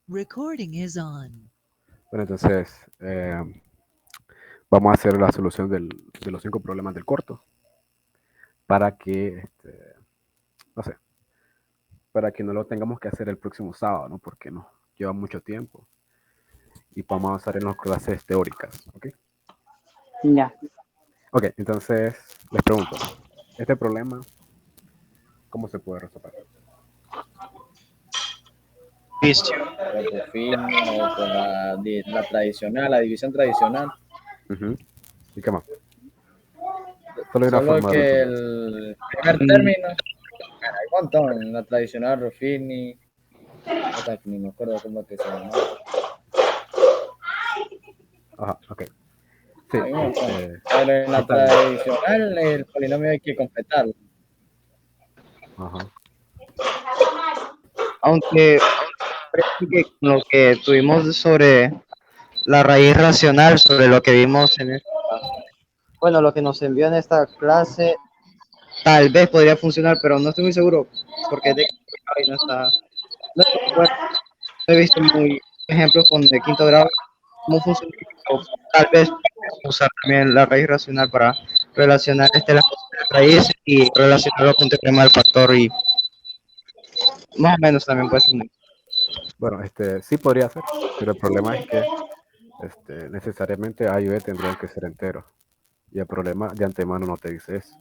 Recording is on. Bueno, entonces vamos a hacer la solución de los 5 problemas del corto para que, no sé, para que no lo tengamos que hacer el próximo sábado, ¿no? Porque nos lleva mucho tiempo y vamos a avanzar en las clases teóricas, ¿ok? Ya. Ok, entonces les pregunto, este problema, ¿cómo se puede resolver? División por Ruffini o por la tradicional, la división tradicional. Ujú. ¿Y qué más? Solo hay una Solo forma de que resolver. el primer Mm, término, hay un montón, la tradicional Ruffini, otra que ni me acuerdo cómo que se llama. Ajá, ok. Sí, Hay un montón. Pero en la está bien. tradicional el polinomio hay que completarlo. Ajá. Aunque parece que con lo que tuvimos sobre la raíz racional, sobre lo que vimos en bueno, lo que nos envió en esta clase, tal vez podría funcionar, pero no estoy muy seguro, porque de y no está muy bueno. No he visto muy ejemplos con de quinto grado cómo funciona, pero tal vez usar también la raíz racional para relacionar las posibles raíces y relacionarlo con el tema del factor y más o menos también puede ser. Bueno, sí podría ser, pero el problema es que necesariamente A y B tendrían que ser enteros. Y el problema de antemano no te dice eso.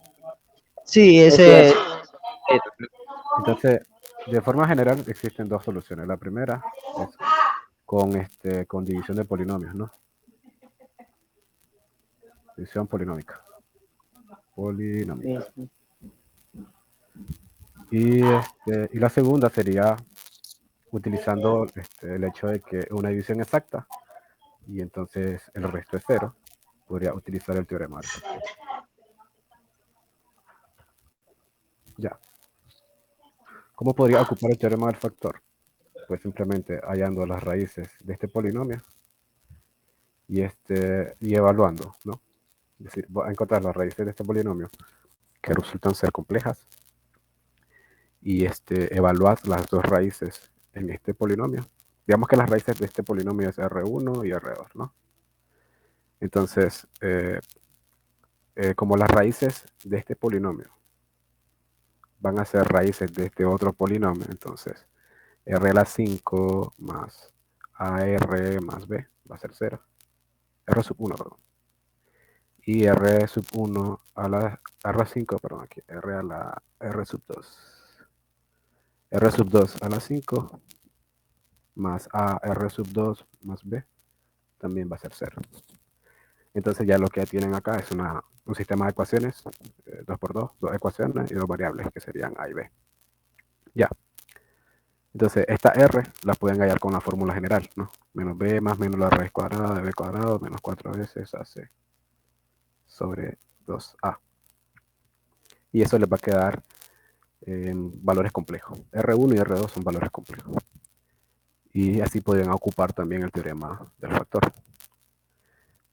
Sí, Es cierto. Entonces, de forma general existen dos soluciones. La primera es con división de polinomios, ¿no? División polinómica. Polinómica. Y la segunda sería utilizando el hecho de que una división exacta y entonces el resto es cero. Podría utilizar el teorema del factor. Ya. ¿Cómo podría ocupar el teorema del factor? Pues simplemente hallando las raíces de este polinomio y evaluando, ¿no? Es decir, voy a encontrar las raíces de este polinomio que resultan ser complejas y evaluar las dos raíces en este polinomio. Digamos que las raíces de este polinomio es R1 y R2, ¿no? Entonces, como las raíces de este polinomio van a ser raíces de este otro polinomio, entonces R a la 5 más AR más B va a ser 0. R sub 1, perdón. Y R sub 1 a la R 5, perdón, aquí, R a la R sub 2. R sub 2 a la 5 más A R sub 2 más B también va a ser 0. Entonces ya lo que tienen acá es un sistema de ecuaciones, 2 por 2, dos ecuaciones y dos variables que serían A y B. Ya. Entonces esta R la pueden hallar con la fórmula general, ¿no? Menos B más menos la raíz cuadrada de B cuadrado menos 4 veces AC sobre 2A. Y eso les va a quedar en valores complejos. R1 y R2 son valores complejos. Y así podrían ocupar también el teorema del factor.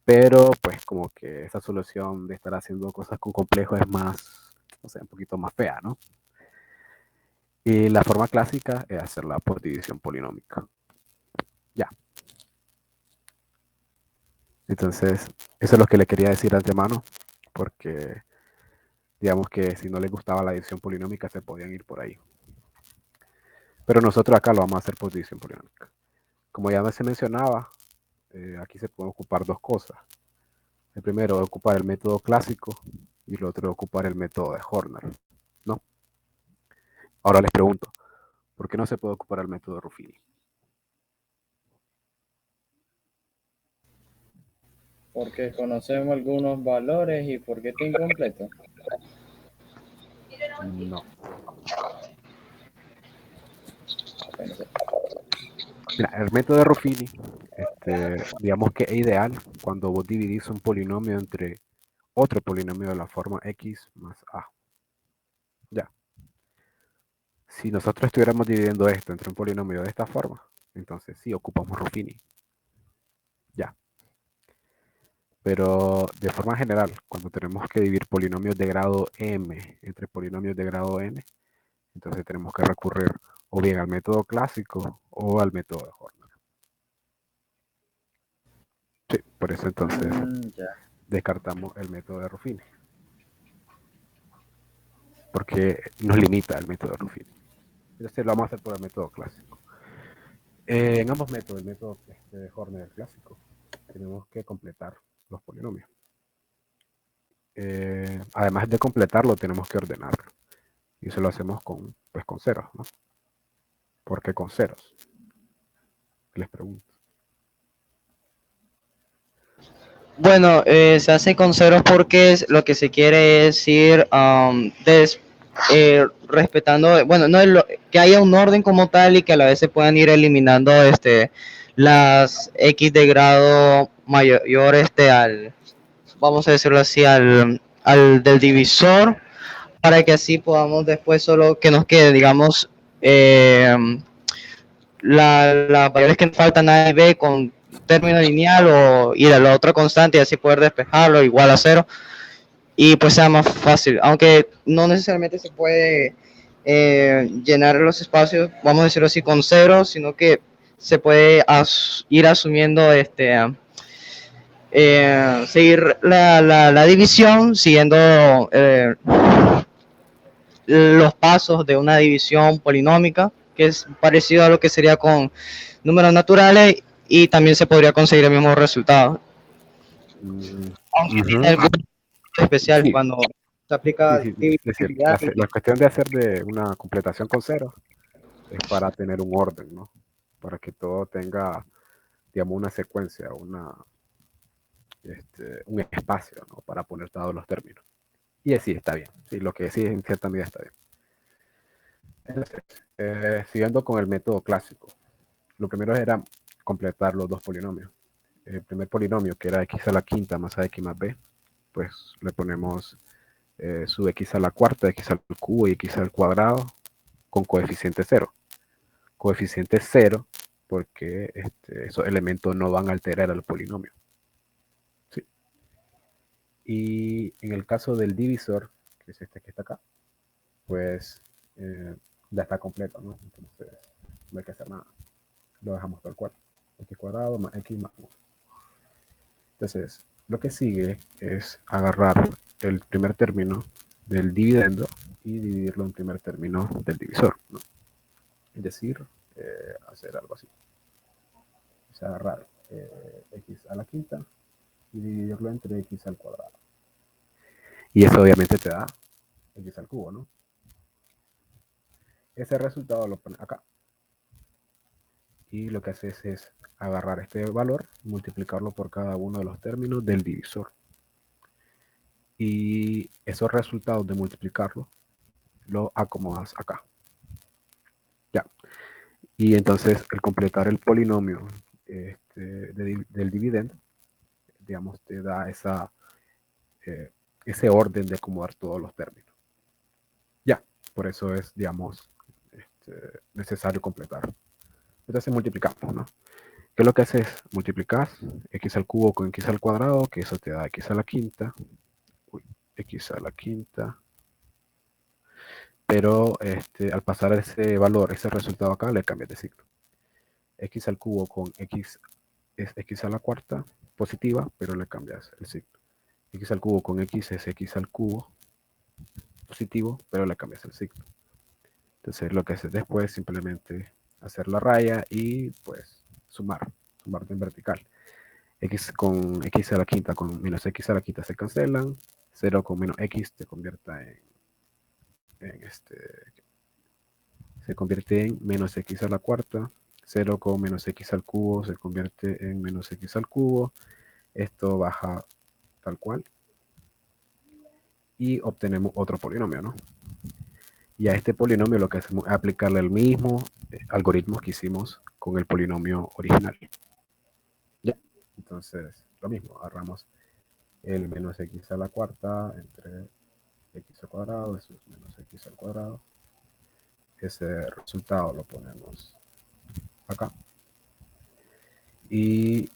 Pero pues como que esa solución de estar haciendo cosas con complejos es más, o sea, un poquito más fea, ¿no? Y la forma clásica es hacerla por división polinómica. Ya. Entonces, eso es lo que le quería decir de antemano, porque digamos que si no les gustaba la división polinómica se podían ir por ahí. Pero nosotros acá lo vamos a hacer por división polinómica. Como ya se mencionaba, aquí se pueden ocupar dos cosas. El primero es ocupar el método clásico y el otro es ocupar el método de Horner, ¿no? Ahora les pregunto, ¿por qué no se puede ocupar el método Ruffini? Porque conocemos algunos valores y porque está incompleto. No. Bueno, Mira, el método de Ruffini, digamos que es ideal cuando vos dividís un polinomio entre otro polinomio de la forma x más a. Ya. Si nosotros estuviéramos dividiendo esto entre un polinomio de esta forma, entonces sí ocupamos Ruffini. Ya. Pero de forma general, cuando tenemos que dividir polinomios de grado m entre polinomios de grado n, entonces tenemos que recurrir o bien al método clásico o al método de Horner. Sí, por eso entonces Ya. descartamos el método de Ruffini. Porque nos limita el método de Ruffini. Entonces lo vamos a hacer por el método clásico. En ambos métodos, el método de Horner clásico, tenemos que completar los polinomios. Además de completarlo, tenemos que ordenarlo. Y eso lo hacemos pues con ceros, ¿no? ¿Por qué con ceros? Les pregunto. Bueno, se hace con ceros porque lo que se quiere es ir respetando, bueno, no es que haya un orden como tal y que a la vez se puedan ir eliminando las x de grado mayor al, vamos a decirlo así, al del divisor, para que así podamos después solo que nos quede, digamos, las variables que nos faltan A y B con término lineal o ir a la otra constante y así poder despejarlo igual a cero y pues sea más fácil, aunque no necesariamente se puede llenar los espacios, vamos a decirlo así, con cero, sino que se puede ir asumiendo seguir la división siguiendo los pasos de una división polinómica, que es parecido a lo que sería con números naturales y también se podría conseguir el mismo resultado. Aunque tiene algo especial Sí, cuando se aplica sí, es cierto. divisibilidad. La cuestión de hacer de una completación con ceros es para tener un orden, ¿no? Para que todo tenga, digamos, una secuencia, un espacio, ¿no? Para poner todos los términos. Y así está bien. Sí, lo que sí en cierta medida está bien. Entonces, siguiendo con el método clásico, lo primero era completar los dos polinomios. El primer polinomio, que era x a la quinta más ax más b, pues le ponemos su x a la cuarta, x al cubo y x al cuadrado con coeficiente cero. Coeficiente cero porque esos elementos no van a alterar el polinomio. ¿Sí? Y en el caso del divisor, que es este que está acá, pues ya está completo, ¿no? Entonces no hay que hacer nada. Lo dejamos tal cual. X cuadrado más x más 1. Entonces, lo que sigue es agarrar el primer término del dividendo y dividirlo en primer término del divisor, ¿no? Es decir, hacer algo así. Es agarrar x a la quinta y dividirlo entre x al cuadrado. Y eso obviamente te da x al cubo, ¿no? Ese resultado lo pones acá. Y lo que haces es agarrar este valor, multiplicarlo por cada uno de los términos del divisor. Y esos resultados de multiplicarlo lo acomodas acá. Ya. Y entonces el completar el polinomio del dividendo, digamos, te da ese orden de acomodar todos los términos. Ya, por eso es, digamos, necesario completar. Entonces multiplicamos, ¿no? ¿Qué es lo que haces? Multiplicas x al cubo con x al cuadrado, que eso te da x a la quinta. Uy, x a la quinta. Pero al pasar ese valor, ese resultado acá, le cambias de signo. X al cubo con x es x a la cuarta positiva, pero le cambias el signo. X al cubo con x es x al cubo positivo, pero le cambias el signo. Entonces lo que haces después es simplemente hacer la raya y pues sumar en vertical. X con x a la quinta con menos x a la quinta se cancelan. 0 con menos x te convierta se convierte en menos x a la cuarta. 0 con menos x al cubo se convierte en menos x al cubo. Esto baja tal cual. Y obtenemos otro polinomio, ¿no? Y a este polinomio lo que hacemos es aplicarle el mismo algoritmo que hicimos con el polinomio original. ¿Ya? Entonces, lo mismo, agarramos el menos x a la cuarta entre x al cuadrado, eso es menos x al cuadrado. Ese resultado lo ponemos acá. Y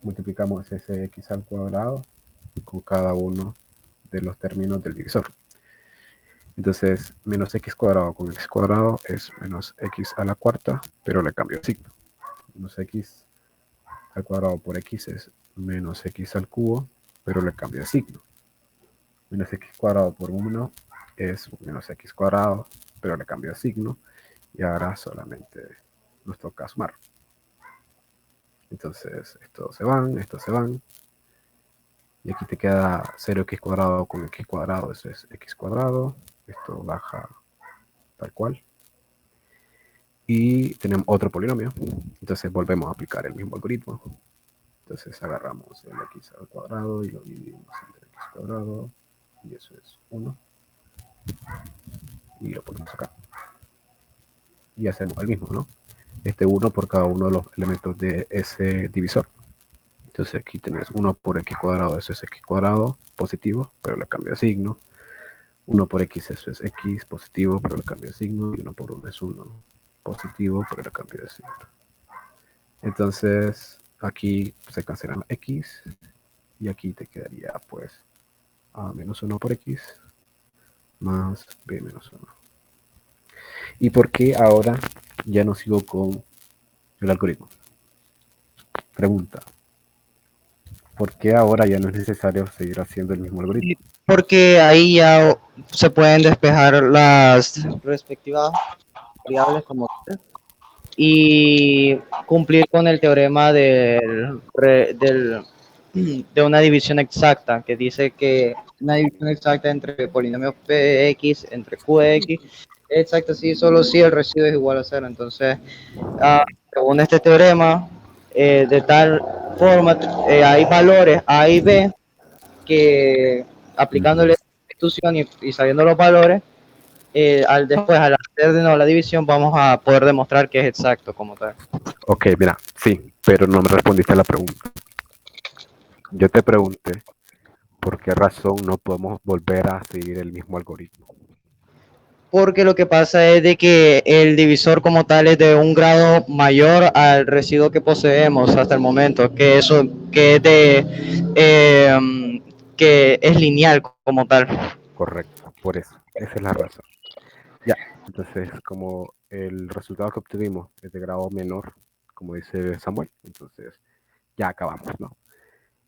multiplicamos ese x al cuadrado con cada uno de los términos del divisor. Entonces, menos x cuadrado con x cuadrado es menos x a la cuarta, pero le cambio el signo. Menos x al cuadrado por x es menos x al cubo, pero le cambio de signo. Menos x cuadrado por 1 es menos x cuadrado, pero le cambio de signo. Y ahora solamente nos toca sumar. Entonces, estos se van. Y aquí te queda 0x cuadrado con x cuadrado, eso es x cuadrado. Esto baja tal cual. Y tenemos otro polinomio. Entonces volvemos a aplicar el mismo algoritmo. Entonces agarramos el x al cuadrado y lo dividimos entre x cuadrado. Y eso es 1. Y lo ponemos acá. Y hacemos el mismo, ¿no? Este 1 por cada uno de los elementos de ese divisor. Entonces aquí tenés 1 por x cuadrado, eso es x cuadrado, positivo, pero le cambio de signo. 1 por x, eso es x, positivo, pero le cambio de signo. Y 1 por 1 es 1, positivo, pero le cambio de signo. Entonces aquí se cancelan las x. Y aquí te quedaría pues a menos 1 por x más b menos 1. ¿Y por qué ahora ya no sigo con el algoritmo? Pregunta. ¿Por qué ahora ya no es necesario seguir haciendo el mismo algoritmo? Porque ahí ya se pueden despejar las respectivas variables como tal y cumplir con el teorema de una división exacta, que dice que una división exacta entre polinomios px entre qx es exacta si solo si el residuo es igual a cero. Entonces, según este teorema, de tal forma, hay valores a y b que aplicándole sustitución y sabiendo los valores, después al hacer de nuevo la división vamos a poder demostrar que es exacto como tal. Ok, mira, sí, pero no me respondiste a la pregunta. Yo te pregunté por qué razón no podemos volver a seguir el mismo algoritmo. Porque lo que pasa es de que el divisor como tal es de un grado mayor al residuo que poseemos hasta el momento, que eso que es que es lineal como tal. Correcto, por eso. Esa es la razón. Ya, entonces como el resultado que obtuvimos es de grado menor, como dice Samuel, entonces ya acabamos, ¿no?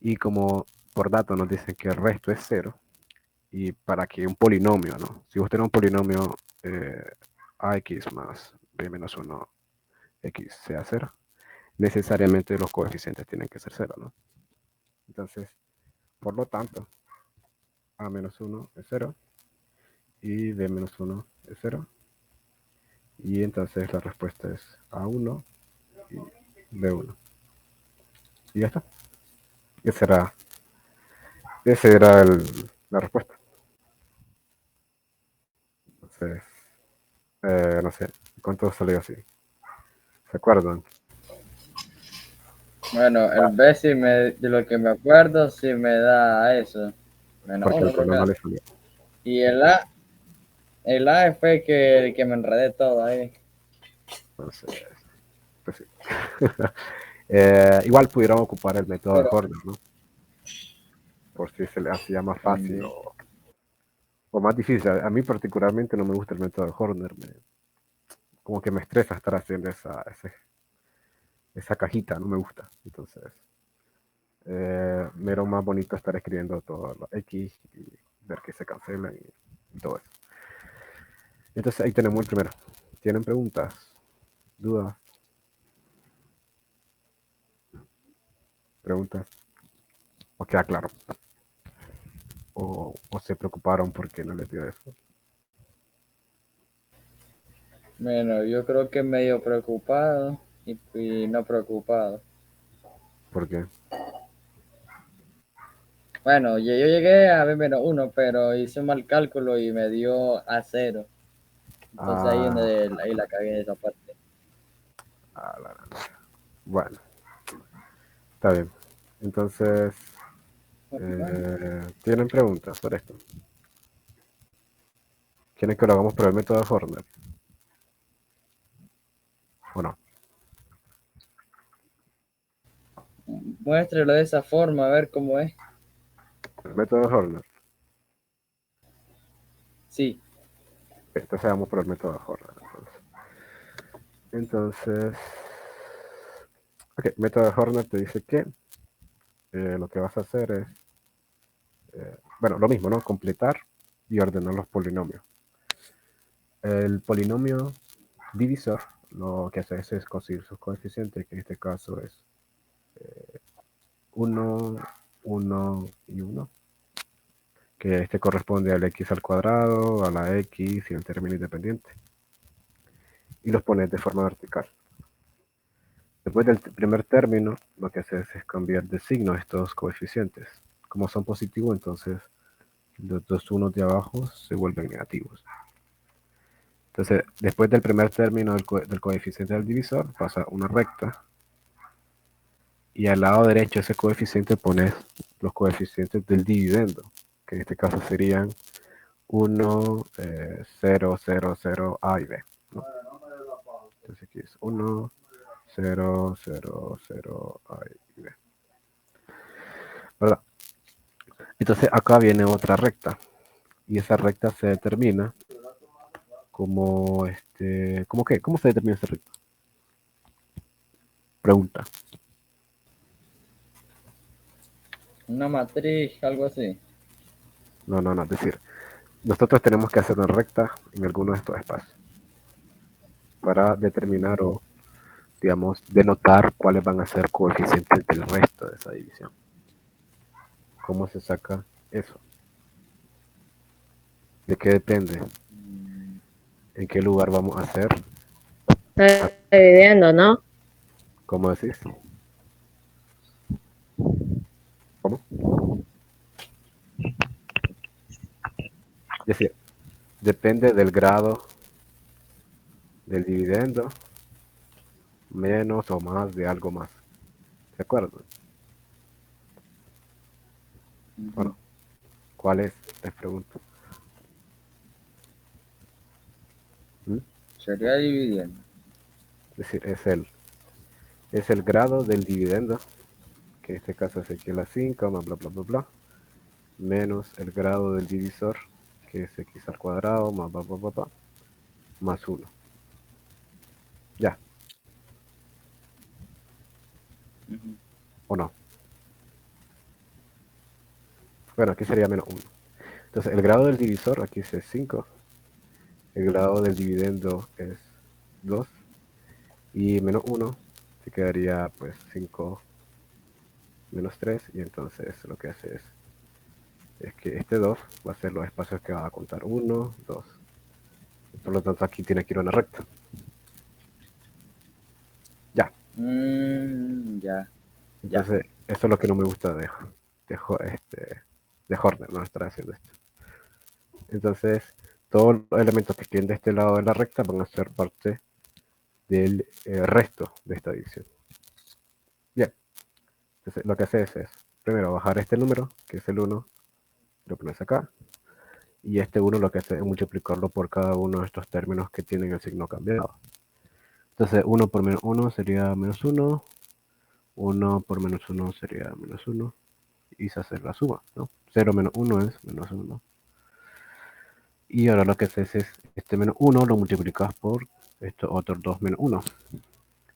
Y como por dato nos dicen que el resto es cero, y para que un polinomio, ¿no? Si vos tenés un polinomio ax más b menos 1 x sea cero, necesariamente los coeficientes tienen que ser cero, ¿no? Entonces, por lo tanto, a menos 1 es 0 y b menos 1 es 0. Y entonces la respuesta es A1 y B1. Y ya está. Esa era la respuesta. Entonces, no sé, ¿cuánto salió así? ¿Se acuerdan? Bueno, el B sí de lo que me acuerdo sí me da eso. Menos Porque uno el creo que color no da. le salió. Y el A fue el que me enredé todo ahí. Entonces, pues sí. Igual pudieron ocupar el método de Pero Horner, ¿no? Por si se le hacía más fácil también. o más difícil. A mí particularmente no me gusta el método de Horner. Como que me estresa estar haciendo esa cajita, no me gusta. Entonces, me era más bonito estar escribiendo todo lo X y ver que se cancelan y todo eso. Entonces ahí tenemos el primero. ¿Tienen preguntas? ¿Dudas? ¿Preguntas? ¿O queda claro? ¿O se preocuparon porque no les dio eso? Bueno, yo creo que medio preocupado y no preocupado. ¿Por qué? Bueno, yo llegué a B-1, pero hice un mal cálculo y me dio a 0. Entonces ahí la cagué en esa parte. Bueno, está bien. Entonces, Bueno, ¿tienen preguntas sobre esto? ¿Quieren que lo hagamos por el método de Horner? ¿O no? muéstrelo de esa forma, a ver cómo es. El método de Horner. Sí, Entonces vamos por el método de Horner. Entonces, Ok, método de Horner te dice que lo que vas a hacer es, bueno, lo mismo, ¿no? Completar y ordenar los polinomios. El polinomio divisor lo que hace es conseguir sus coeficientes, que en este caso es 1, 1 y 1, que este corresponde al x al cuadrado, a la x y al término independiente. Y los pones de forma vertical. Después del primer término, lo que haces es cambiar de signo estos coeficientes. Como son positivos, entonces los dos unos de abajo se vuelven negativos. Entonces, después del primer término del coeficiente del divisor, pasa una recta. Y al lado derecho de ese coeficiente pones los coeficientes del dividendo, que en este caso serían 1, 0, 0, 0, A y B, ¿no? Entonces aquí es 1, 0, 0, 0, A y B. ¿Verdad? Entonces acá viene otra recta. Y esa recta se determina como, ¿cómo qué? ¿Cómo se determina esa recta? Pregunta. Una matriz, algo así. No, es decir, nosotros tenemos que hacer una recta en alguno de estos espacios para determinar o, digamos, denotar cuáles van a ser coeficientes del resto de esa división. ¿Cómo se saca eso? ¿De qué depende? ¿En qué lugar vamos a hacer? Está dividiendo, ¿no? ¿Cómo decís? ¿Cómo? Es decir, depende del grado del dividendo menos o más de algo más. ¿De acuerdo? Bueno, ¿cuál es? Les pregunto. ¿Mm? Sería dividiendo. Es decir, es el grado del dividendo, que en este caso es x a la 5, más bla, bla, bla, bla, menos el grado del divisor, que es x al cuadrado, más bla, bla, bla, bla, más 1. Ya, Ujú. ¿o no? Bueno, aquí sería menos 1. Entonces, el grado del divisor, aquí es 5. El grado del dividendo es 2. Y menos 1 se quedaría pues 5 menos 3. Y entonces lo que hace es que este 2 va a ser los espacios que va a contar. 1, 2. Por lo tanto, aquí tiene que ir una recta. Ya. Ya. Entonces, eso es lo que no me gusta de Horner, no estar haciendo esto. Entonces, todos los elementos que queden de este lado de la recta van a ser parte del resto de esta división. Bien. Entonces, lo que haces es, primero, bajar este número, que es el 1, lo pones acá. Y este 1 lo que hace es multiplicarlo por cada uno de estos términos que tienen el signo cambiado. Entonces, 1 por menos 1 sería menos 1. 1 por menos 1 sería menos 1. Y se hace la suma, ¿no? 0 menos 1 es menos 1. Y ahora lo que haces es, este menos 1 lo multiplicas por estos otros 2 menos 1.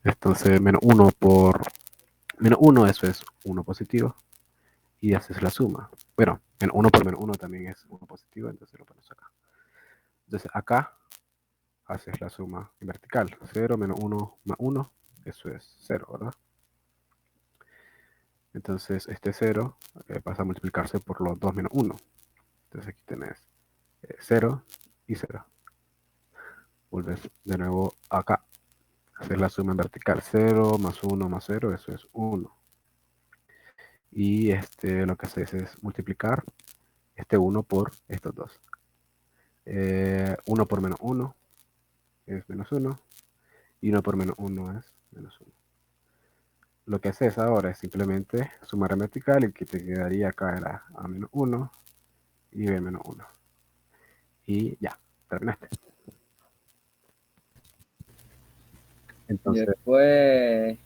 Entonces, menos 1 por menos 1, eso es 1 positivo. Y haces la suma. Bueno, menos 1 por menos 1 también es 1 positivo, entonces lo pones acá. Entonces, acá haces la suma en vertical. 0 menos 1 más 1, eso es 0, ¿verdad? Entonces, este 0 pasa a multiplicarse por los 2 menos 1. Entonces, aquí tenés 0 y 0. Vuelves de nuevo acá. Hacer la suma en vertical. 0 más 1 más 0, eso es 1. Y lo que haces es multiplicar este 1 por estos dos. 1 por menos 1 es menos 1. Y 1 por menos 1 es menos 1. Lo que haces ahora es simplemente sumar en vertical y que te quedaría acá era a menos 1 y b menos 1. Y ya, terminaste. Entonces, Después.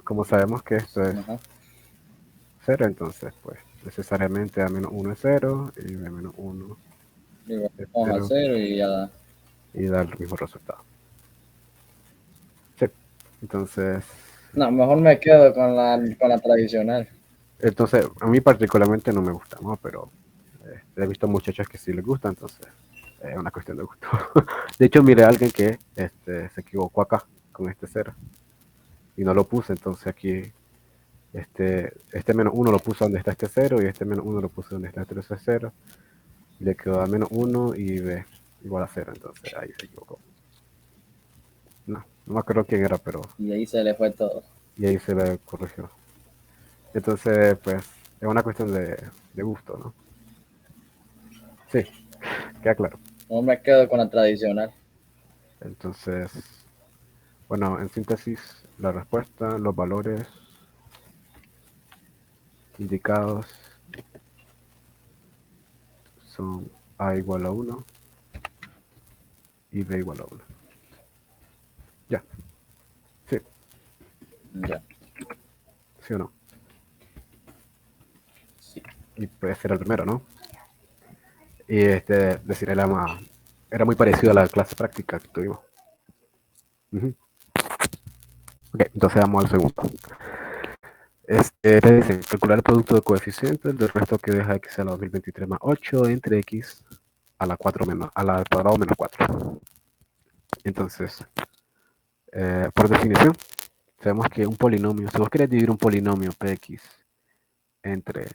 como sabemos que esto es Ajá. 0, entonces pues necesariamente a menos 1 es 0 y b menos 1 Digo, es vamos a 0 cero y ya. y da el mismo resultado. Sí. Entonces, No, mejor me quedo con la tradicional. Entonces, a mí particularmente no me gusta, ¿no? Pero he visto muchachos que sí les gusta, entonces es una cuestión de gusto. De hecho, miré a alguien que se equivocó acá con este cero y no lo puse, entonces aquí este menos uno lo puso donde está este cero y este menos uno lo puso donde está este cero. Y le quedó a menos uno y b igual a cero, entonces ahí se equivocó. No me acuerdo quién era, pero Y ahí se le fue todo. y ahí se le corrigió. Entonces, pues, es una cuestión de gusto, ¿no? Sí, queda claro. Mejor me quedo con la tradicional. Entonces, bueno, en síntesis, la respuesta, los valores indicados son A igual a 1 y B igual a 1. Ya, sí, Ya. sí o no. Sí. Y puede ser el primero, ¿no? Y decir, era muy parecido a la clase práctica que tuvimos. Ujú. Ok, entonces vamos al segundo. Te dice calcular el producto de coeficientes del resto que deja x a la 2023 más 8 entre x a la 4 menos, a la al cuadrado menos 4. Entonces, por definición, sabemos que un polinomio, si vos querés dividir un polinomio px entre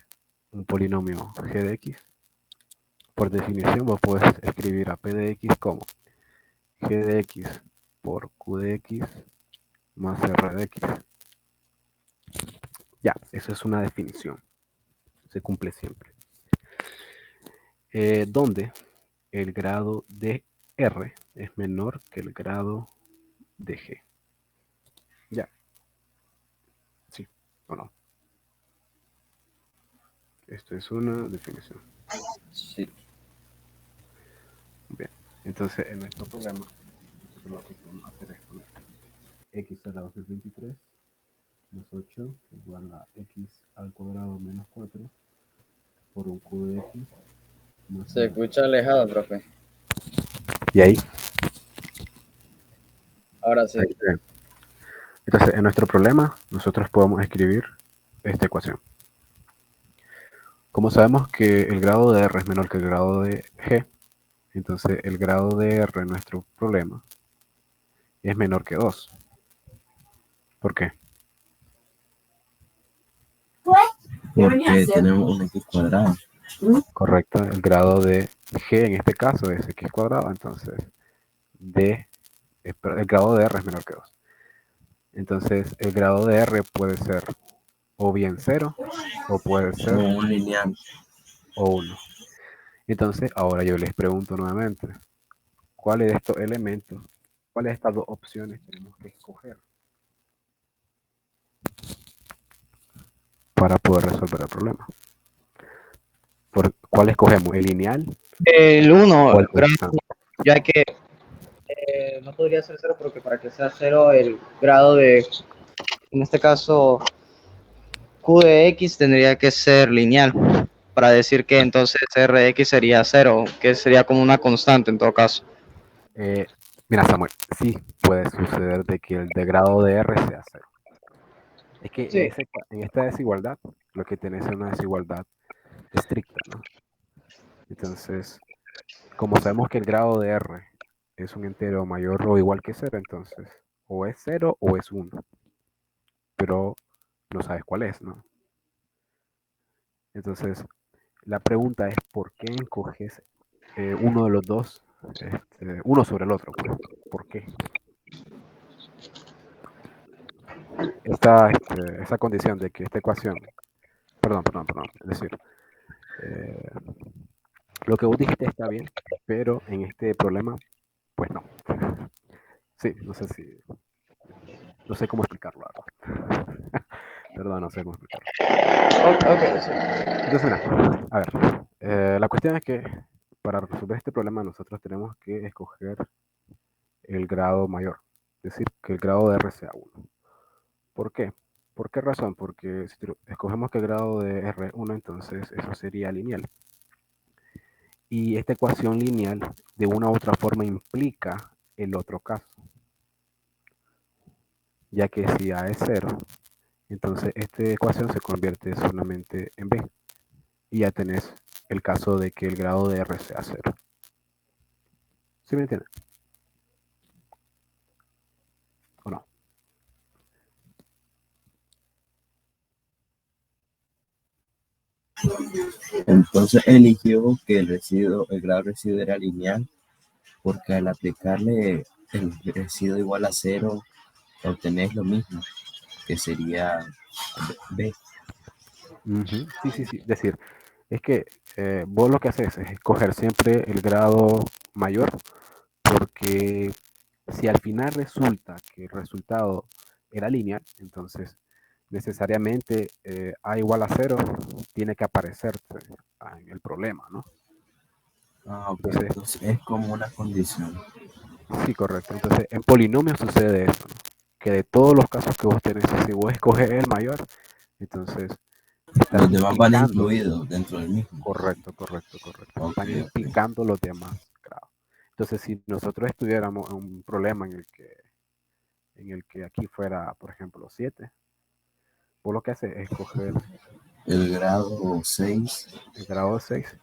un polinomio g de x, por definición vos podés escribir a p de x como g de x por q de x más r de x. Ya, eso es una definición. Se cumple siempre. Donde el grado de R es menor que el grado de G. Ya. Sí o no. Esto es una definición. Sí. Bien. Entonces, en nuestro programa, nosotros lo que podemos hacer es poner x a la 2023 más 8 igual a x al cuadrado menos 4 por un q de x más Se r. escucha alejado, profe. Y ahí. Ahora sí. Ahí se ve. Entonces, en nuestro problema, nosotros podemos escribir esta ecuación. Como sabemos que el grado de R es menor que el grado de G, entonces el grado de R en nuestro problema es menor que 2. ¿Por qué? Porque tenemos un x cuadrado. Correcto, el grado de G en este caso es x cuadrado, entonces el grado de R es menor que 2. Entonces el grado de R puede ser o bien 0 o puede ser O un lineal. o 1. Entonces ahora yo les pregunto nuevamente, ¿cuáles de estos elementos, cuáles de estas dos opciones tenemos que escoger para poder resolver el problema? ¿Cuál escogemos? ¿El lineal El 1, o el constante? ya que no podría ser 0 porque para que sea 0 el grado de, en este caso, q de x tendría que ser lineal, para decir que entonces r de x sería 0, que sería como una constante en todo caso. Mira, Samuel, sí puede suceder de que el de grado de R sea 0. Es que Sí. en esta desigualdad, lo que tenés es una desigualdad estricta, ¿no? Entonces, como sabemos que el grado de R es un entero mayor o igual que 0, entonces o es 0 o es 1. Pero no sabes cuál es, ¿no? Entonces, la pregunta es ¿por qué escoges uno de los dos, uno sobre el otro? Pues? ¿Por qué? Esta condición de que esta ecuación, perdón, es decir, eh, lo que vos dijiste está bien, pero en este problema, pues no. Sí, no sé cómo explicarlo, la verdad. Perdón, no sé cómo explicarlo. Ok, sí. Entonces, mira, a ver, la cuestión es que para resolver este problema nosotros tenemos que escoger el grado mayor, es decir, que el grado de R sea 1. ¿Por qué? ¿Por qué razón? Porque si escogemos que el grado de R es 1, entonces eso sería lineal. Y esta ecuación lineal de una u otra forma implica el otro caso. ya que si A es 0, entonces esta ecuación se convierte solamente en B. Y ya tenés el caso de que el grado de R sea 0. ¿Sí me entienden? ¿O no? Entonces eligió que el grado residuo era lineal, porque al aplicarle el residuo igual a 0, obtenés lo mismo, que sería B. Sí. Es decir, es que vos lo que haces es escoger siempre el grado mayor, porque si al final resulta que el resultado era lineal, entonces necesariamente A igual a 0 tiene que aparecer en el problema, ¿no? Ah, ok. Entonces, Entonces es como una condición. sí, correcto. Entonces, en polinomios sucede eso, ¿no? Que de todos los casos que vos tenés, si vos escoges el mayor, entonces estás Los demás van implicando, incluidos dentro del mismo. correcto. Ok, Están ok. implicando los demás grados. Entonces, si nosotros estuviéramos en un problema en el que aquí fuera, por ejemplo, 7, vos lo que haces es escoger El grado 6, el grado 6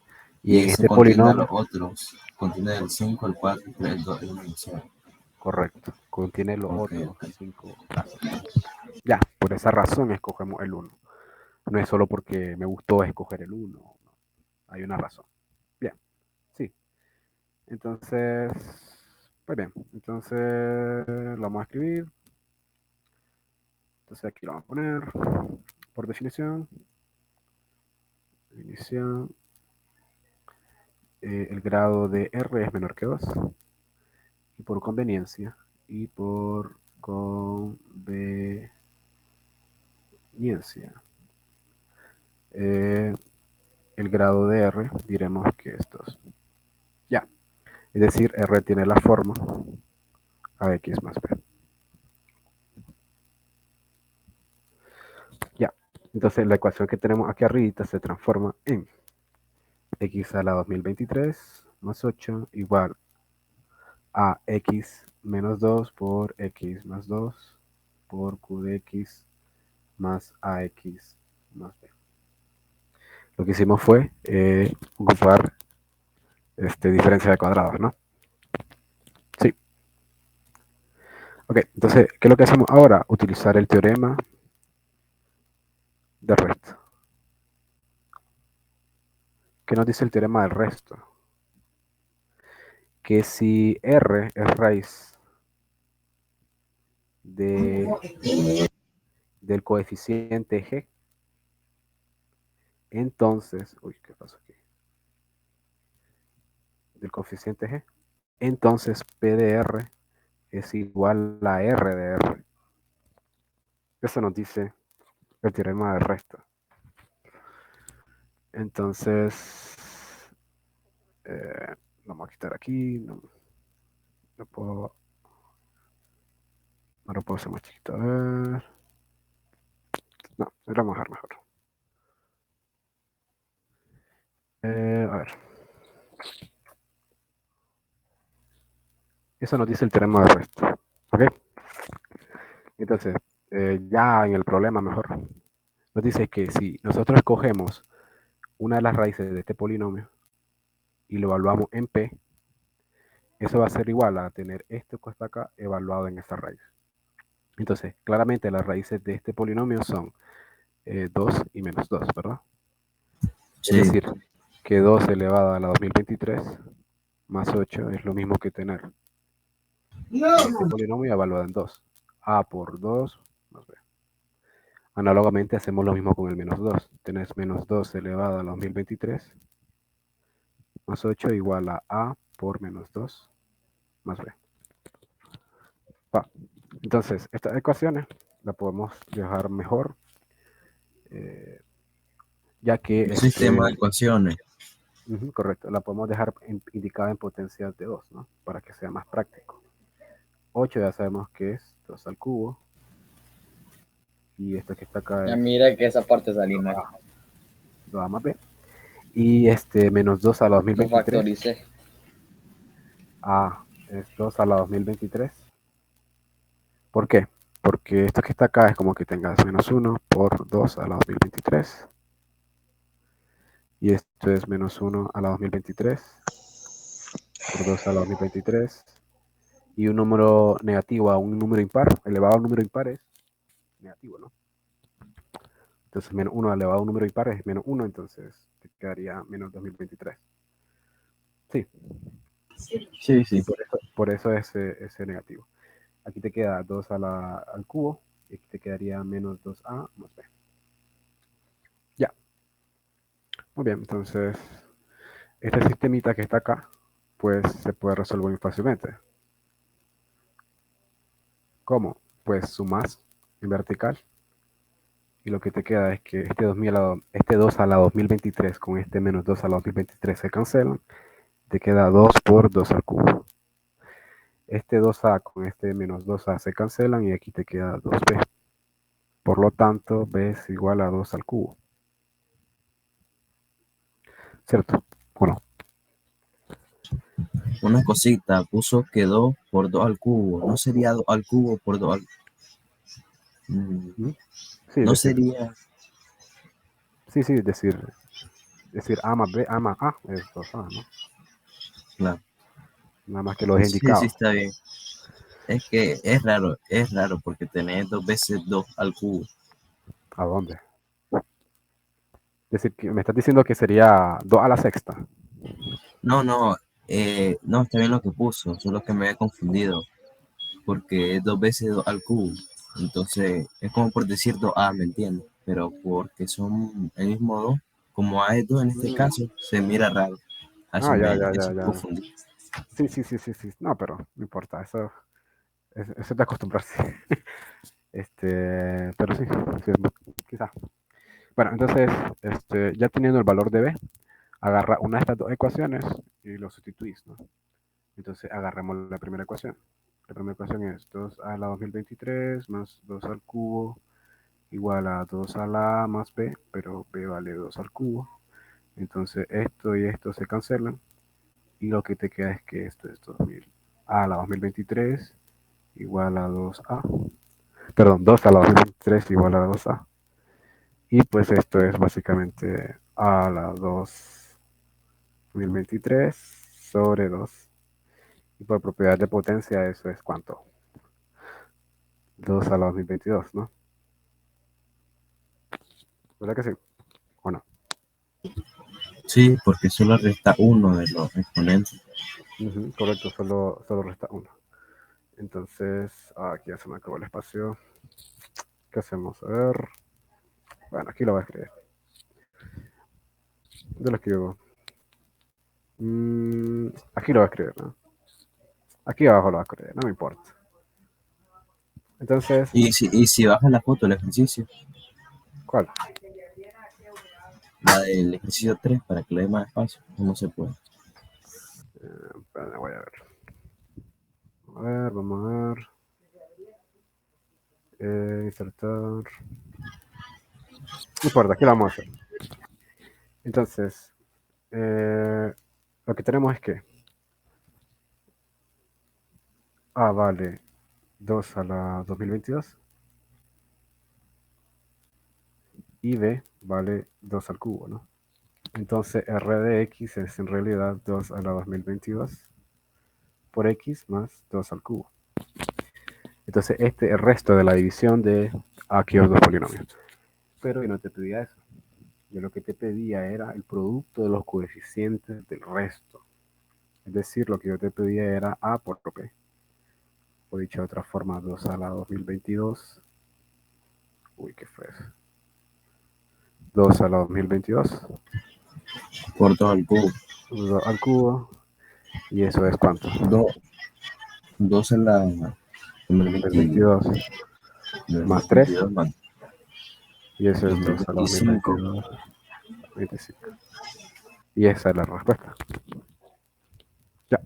y y en ese este contiene a los polinomio, otros. Contiene el 5, el 4, el 3, el 2, el 1 y el 0. correcto, contiene los Ok, otros ok. 5 casos. Ya, por esa razón escogemos el 1. No es solo porque me gustó escoger el 1, no, hay una razón. Bien, sí. Entonces, pues bien, entonces lo vamos a escribir. Entonces aquí lo vamos a poner por definición. El grado de R es menor que 2. Y por conveniencia, el grado de R diremos que es 2. Ya, es decir, R tiene la forma AX más B. Ya, entonces la ecuación que tenemos aquí arriba se transforma en X a la 2023 más 8 igual a X menos 2 por X más 2 por Q de X más AX más B. Lo que hicimos fue ocupar diferencia de cuadrados, ¿no? Sí. Ok, entonces, ¿qué es lo que hacemos ahora? Utilizar el teorema del resto. ¿Qué nos dice el teorema del resto? Que si R es raíz del coeficiente G, entonces, uy, ¿qué pasó aquí? Del coeficiente G, entonces P de R es igual a R de R. Eso nos dice el teorema del resto. Entonces, vamos a quitar aquí, no puedo, no lo puedo hacer más chiquito, a ver. No, lo vamos a dejar mejor. A ver. Eso nos dice el teorema del resto. ¿Ok? Entonces, ya en el problema mejor, nos dice que si nosotros escogemos una de las raíces de este polinomio y lo evaluamos en P, eso va a ser igual a tener esto que está acá evaluado en esta raíz. Entonces, claramente las raíces de este polinomio son 2 y menos 2, ¿verdad? Sí. Es decir, que 2 elevado a la 2023 más 8 es lo mismo que tener este polinomio evaluado en 2. A por 2 más B. Análogamente hacemos lo mismo con el menos 2. Tenés menos 2 elevado a la 2023 más 8 igual a por menos 2 más B. Va. Entonces, estas ecuaciones las podemos dejar mejor, ya que... El sistema de ecuaciones. Correcto, la podemos dejar indicada en potencias de 2, ¿no? Para que sea más práctico. 8 ya sabemos que es 2 al cubo. Y esto que está acá Ya es mira que esa parte salí mal. 2A más B. Y menos 2 a la Lo 2023. factoricé. A es 2 a la 2023. ¿Por qué? Porque esto que está acá es como que tengas menos 1 por 2 a la 2023. Y esto es menos 1 a la 2023 por 2 a la 2023. Y un número negativo a un número impar, elevado a un número impar es negativo, ¿no? Entonces menos 1 elevado a un número impar es menos 1, entonces te quedaría menos 2023. Sí. Sí, sí. Y por eso ese negativo. Aquí te queda 2 al cubo y aquí te quedaría menos 2a más b. Ya. Muy bien, entonces este sistemita que está acá, pues se puede resolver muy fácilmente. ¿Cómo? Pues sumas en vertical y lo que te queda es que este 2 a la 2023 con este menos 2 a la 2023 se cancelan. Te queda 2 por 2 al cubo. Este 2a con este menos 2a se cancelan y aquí te queda 2b. Por lo tanto, b es igual a 2 al cubo. ¿Cierto? ¿O no? Una cosita, puso que 2 por 2 al cubo. ¿No sería 2 al cubo por 2 al... ¿Mm? Sí, no sería... sí, decir a más b, a más a es 2a, ¿no? Claro. Nada más que lo he Sí, indicado. sí, está bien. Es que es raro porque tenés 2 veces 2 al cubo. ¿A dónde? Es decir, que me estás diciendo que sería 2 a la sexta. No, no, está bien lo que puso, solo que me he confundido, porque es 2 veces 2 al cubo. Entonces, es como por decir 2a, ¿me entiendes? Pero porque son el mismo 2, como a es 2 en este caso, se mira raro. Así Ya. eso me confundí. Sí. No, pero no importa, eso es de acostumbrarse. Pero sí, quizá. Bueno, entonces, ya teniendo el valor de b, agarra una de estas dos ecuaciones y lo sustituís, ¿no? Entonces, agarremos la primera ecuación. La primera ecuación es 2 a la 2023 más 2 al cubo igual a 2 a la a más b, pero b vale 2 al cubo. Entonces, esto y esto se cancelan y lo que te queda es que esto es 2000 a la 2023 igual a 2a. Perdón, 2 a la 2023 igual a 2a. Y pues esto es básicamente a la 2023 sobre 2. Y por propiedad de potencia eso es ¿cuánto? 2 a la 2022, ¿no? ¿Verdad que sí? ¿O no? Sí, porque solo resta uno de los exponentes. Correcto, solo resta 1. Entonces, aquí ya se me acabó el espacio. ¿Qué hacemos? A ver. Bueno, aquí lo voy a escribir. Yo lo escribo. Aquí lo voy a escribir, ¿no? Aquí abajo lo voy a escribir, no me importa. Entonces, Y si bajas la foto del ejercicio, ¿cuál? la del ejercicio 3, para que le dé más espacio, no se puede. Espérame, voy a ver. A ver, vamos a ver. Insertar. No importa, aquí lo vamos a hacer. Entonces, lo que tenemos es que A vale 2 a la 2022 y B vale 2 al cubo, ¿no? Entonces R de X es en realidad 2 a la 2022 por X más 2 al cubo. Entonces este es el resto de la división de aquellos dos polinomios. Pero yo no te pedía eso. Yo lo que te pedía era el producto de los coeficientes del resto. Es decir, lo que yo te pedía era A por B. O dicho de otra forma, 2 a la 2022. Uy, ¿qué fue eso? 2 a la 2022. Por 2 al cubo. 2 al cubo. ¿Y eso es cuánto? 2 en la... El 22 más 3. 22 más Y eso es 2 a la 25. 2022. 25. Y esa es la respuesta. Ya.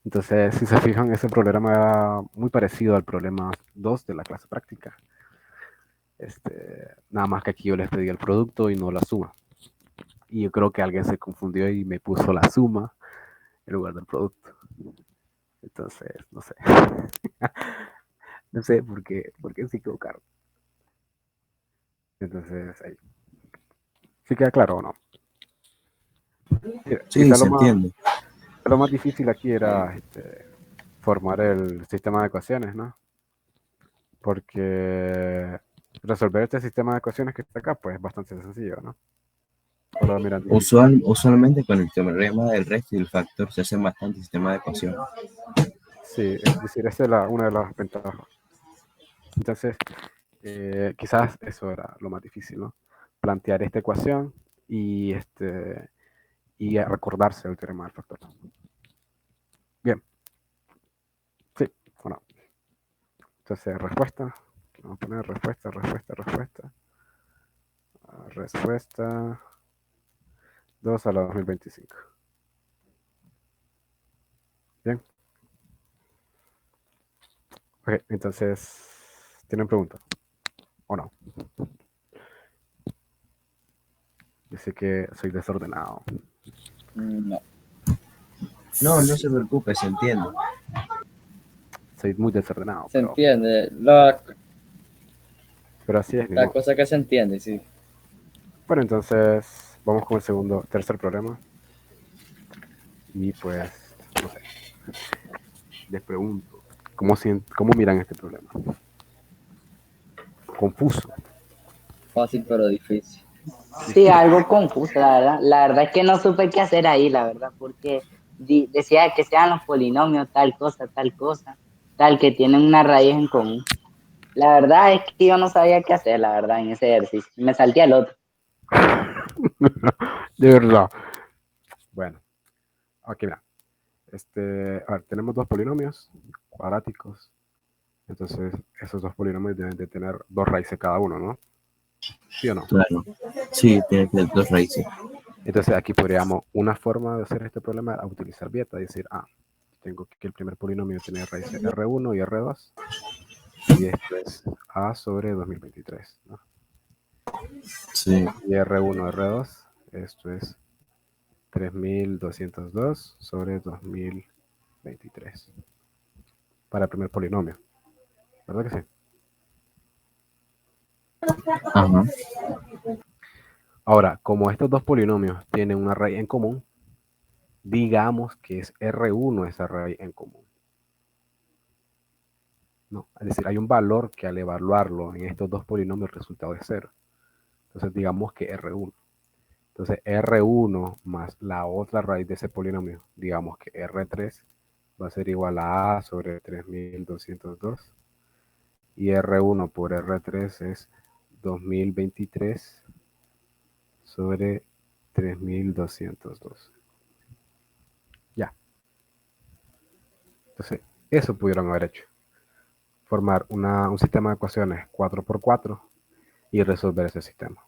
Entonces, si se fijan, ese problema era muy parecido al problema 2 de la clase práctica. Nada más que aquí yo les pedí el producto y no la suma. Y yo creo que alguien se confundió y me puso la suma en lugar del producto. Entonces, no sé. No sé por qué se equivocaron. Entonces, ahí. ¿Sí queda claro o no? Sí, Quizá se entiende. lo más difícil aquí era formar el sistema de ecuaciones, ¿no? Porque resolver este sistema de ecuaciones que está acá, pues es bastante sencillo, ¿no? Solo miran difícil. Usualmente con el teorema del resto y el factor se hacen bastante sistemas de ecuaciones. Sí, es decir, esa es una de las ventajas. Entonces, quizás eso era lo más difícil, ¿no? Plantear esta ecuación y recordarse el teorema del factor. Bien. Sí o no. Entonces, respuesta. Vamos a poner respuesta. Respuesta 2 a la 2025. Bien. Ok, entonces, ¿tienen preguntas? ¿O no? Dice que soy desordenado. No. No, no se preocupe, se entiende. Soy muy desordenado, Se pero entiende. así es, ni La modo. cosa que se entiende, sí. Bueno, entonces vamos con el tercer problema. Y pues, no sé, les pregunto, ¿cómo miran este problema? Confuso. Fácil pero difícil. Sí, algo confuso, la verdad. La verdad es que no supe qué hacer ahí, la verdad, porque decía que sean los polinomios tal cosa, tal que tienen una raíz en común. La verdad es que yo no sabía qué hacer, la verdad, en ese ejercicio. Me salté al otro. De verdad. Bueno, aquí mira. A ver, tenemos dos polinomios cuadráticos. Entonces, esos dos polinomios deben de tener dos raíces cada uno, ¿no? ¿Sí o no? Claro. Sí, tiene que tener dos raíces. Entonces, aquí podríamos, una forma de hacer este problema era utilizar Vieta, decir, tengo que el primer polinomio tiene raíces R1 y R2, y esto es A sobre 2023, ¿no? Sí. Y R1, R2, esto es 3202 sobre 2023. Para el primer polinomio. ¿Verdad que sí? Ajá. Ahora, como estos dos polinomios tienen una raíz en común, digamos que es R1 esa raíz en común. ¿No? Es decir, hay un valor que al evaluarlo en estos dos polinomios el resultado es 0. Entonces digamos que R1. Entonces R1 más la otra raíz de ese polinomio, digamos que R3, va a ser igual a A sobre 3202. Y R1 por R3 es 2023 sobre 3202. Ya. Entonces, eso pudieron haber hecho. Formar un sistema de ecuaciones 4x4 y resolver ese sistema.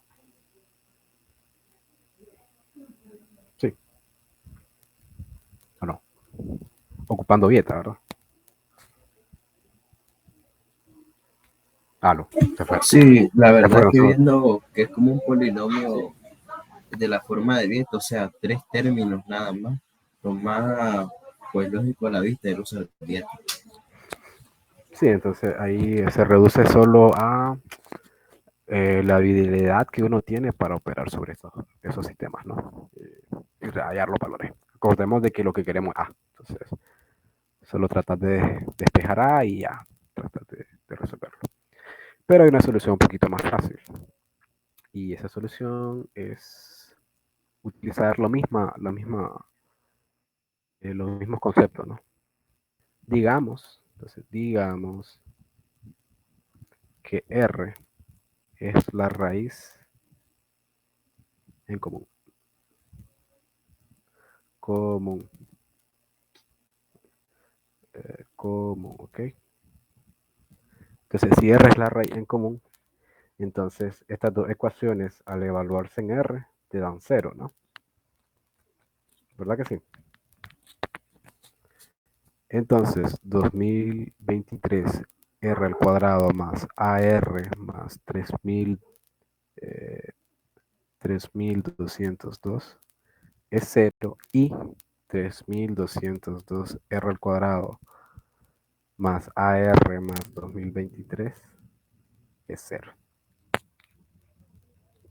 Sí. ¿O no? Ocupando Vieta, ¿verdad? No. Se fue. Sí, la Se verdad fueron que solos. viendo que es como un polinomio de la forma de Vieta, o sea, tres términos nada más, lo más pues lógico a la vista es usar Vieta. Sí, entonces ahí se reduce solo a la habilidad que uno tiene para operar sobre esos sistemas, ¿no? Y hallar los valores. Acordemos de que lo que queremos es A. Entonces, solo tratar de despejar A y ya, tratar de resolverlo. Pero hay una solución un poquito más fácil. Y esa solución es utilizar los mismos conceptos, ¿no? Digamos que R es la raíz en común. Común, ¿ok? Entonces, si R es la raíz en común, entonces estas dos ecuaciones al evaluarse en R te dan 0, ¿no? ¿Verdad que sí? Entonces, 2023 R al cuadrado más AR más 3202 es 0 y 3202 R al cuadrado más AR más 2023 es 0.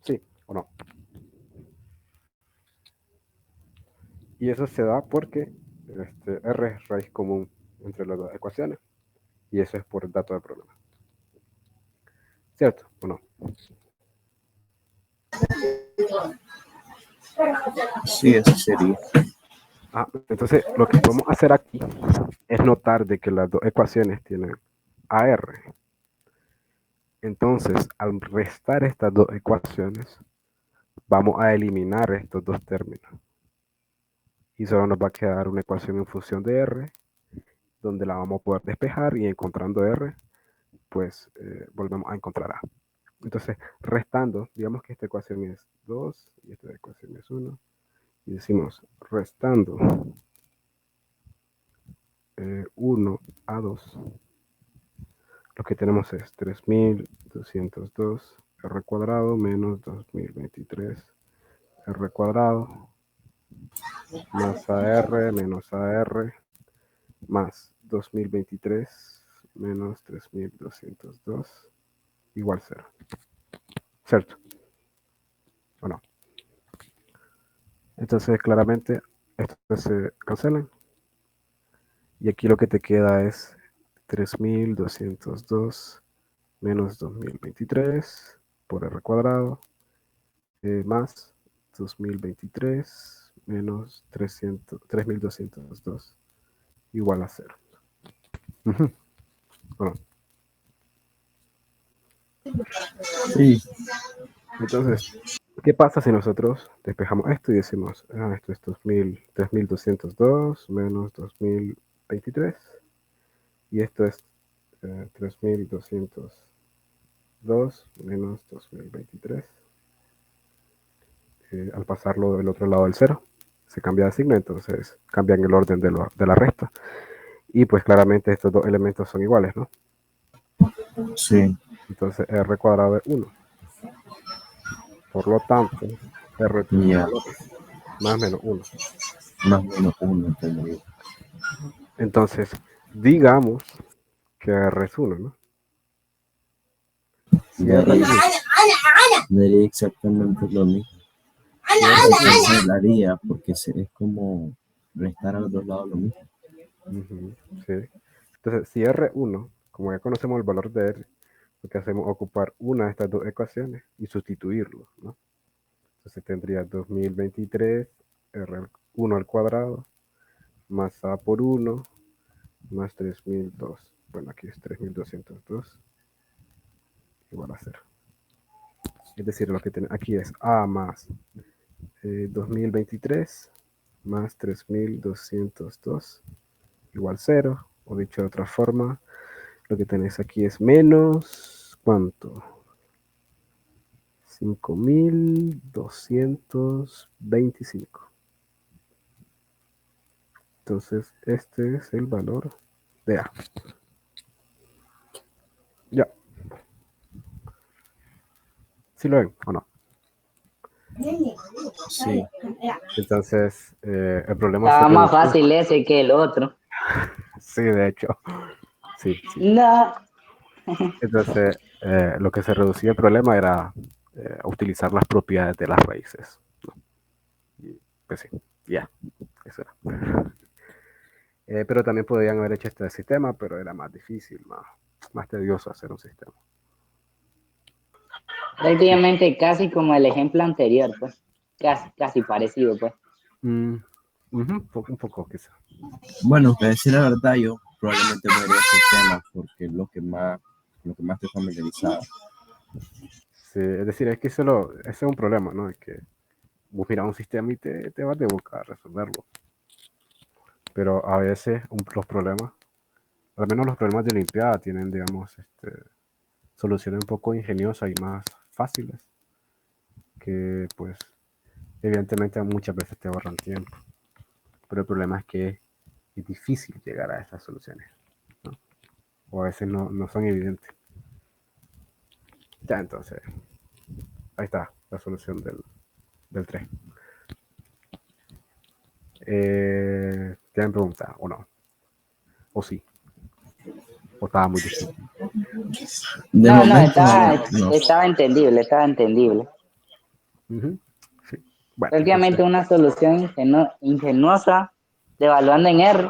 ¿Sí o no? Y eso se da porque R es raíz común entre las dos ecuaciones. Y eso es por dato de problema. ¿Cierto o no? Sí, eso sería. Entonces, lo que podemos hacer aquí es notar de que las dos ecuaciones tienen AR. Entonces, al restar estas dos ecuaciones, vamos a eliminar estos dos términos. Y solo nos va a quedar una ecuación en función de R, donde la vamos a poder despejar y encontrando R, pues volvemos a encontrar A. Entonces, restando, digamos que esta ecuación es 2 y esta ecuación es 1. Y decimos, restando 1 a 2, lo que tenemos es 3202 R cuadrado menos 2023 R cuadrado más AR menos AR más 2023 menos 3202 igual 0. ¿Cierto? ¿O no? Entonces, claramente, estos se cancelan. Y aquí lo que te queda es 3202 menos 2023 por R cuadrado más 2023 menos 3202 igual a 0. Bueno, Sí, entonces, ¿qué pasa si nosotros despejamos esto y decimos, esto es 3202 menos 2023 y esto es 3202 menos 2023? Al pasarlo del otro lado del 0, se cambia de signo, entonces cambian el orden de la resta. Y pues claramente estos dos elementos son iguales, ¿no? sí. Entonces R cuadrado es 1. Por lo tanto, R tiene un Ya. valor más o menos 1. Más o menos 1, entendido. Entonces, digamos que R es 1, ¿no? Si R es 1, Daría exactamente lo mismo. si R Se es 1, cancelaría porque es como restar a los dos lados lo mismo. sí. Entonces, si R es 1, como ya conocemos el valor de R, lo que hacemos es ocupar una de estas dos ecuaciones y sustituirlo, ¿no? Entonces tendría 2023 R1 al cuadrado más A por 1 más 3002. Bueno, aquí es 3202 igual a 0. Es decir, lo que tenemos aquí es A más 2023 más 3202 igual 0. O dicho de otra forma, lo que tenéis aquí es menos, ¿cuánto? 5225. Entonces, este es el valor de A. Ya. ¿Sí lo ven o no? Sí. Entonces, el problema Estaba se más reduce. fácil ese que el otro. Sí, de hecho. Sí. No. Entonces, lo que se reducía el problema era utilizar las propiedades de las raíces, ¿no? Y, pues sí, ya. Eso era. Pero también podrían haber hecho este sistema, pero era más difícil, más tedioso hacer un sistema. Prácticamente casi como el ejemplo anterior, pues. Casi parecido, pues. Un poco quizá. Bueno, para decir la verdad, yo probablemente me haría sistemas porque es lo que más estoy familiarizado. Sí, es decir, es que ese es un problema, ¿no? Es que vos miras un sistema y te vas de boca a resolverlo. Pero a veces los problemas, al menos los problemas de Olimpiada, tienen, digamos, soluciones un poco ingeniosas y más fáciles, que pues evidentemente muchas veces te ahorran tiempo. Pero el problema es que es difícil llegar a esas soluciones, ¿no? O a veces no son evidentes. Ya, entonces, ahí está la solución del 3. ¿Tienen preguntas o no? ¿O sí? ¿O estaba muy difícil? De No, no, momento, no. estaba entendible, estaba entendible. Ujú, sí. Bueno, Prácticamente entonces, una solución ingeniosa, devaluando en R,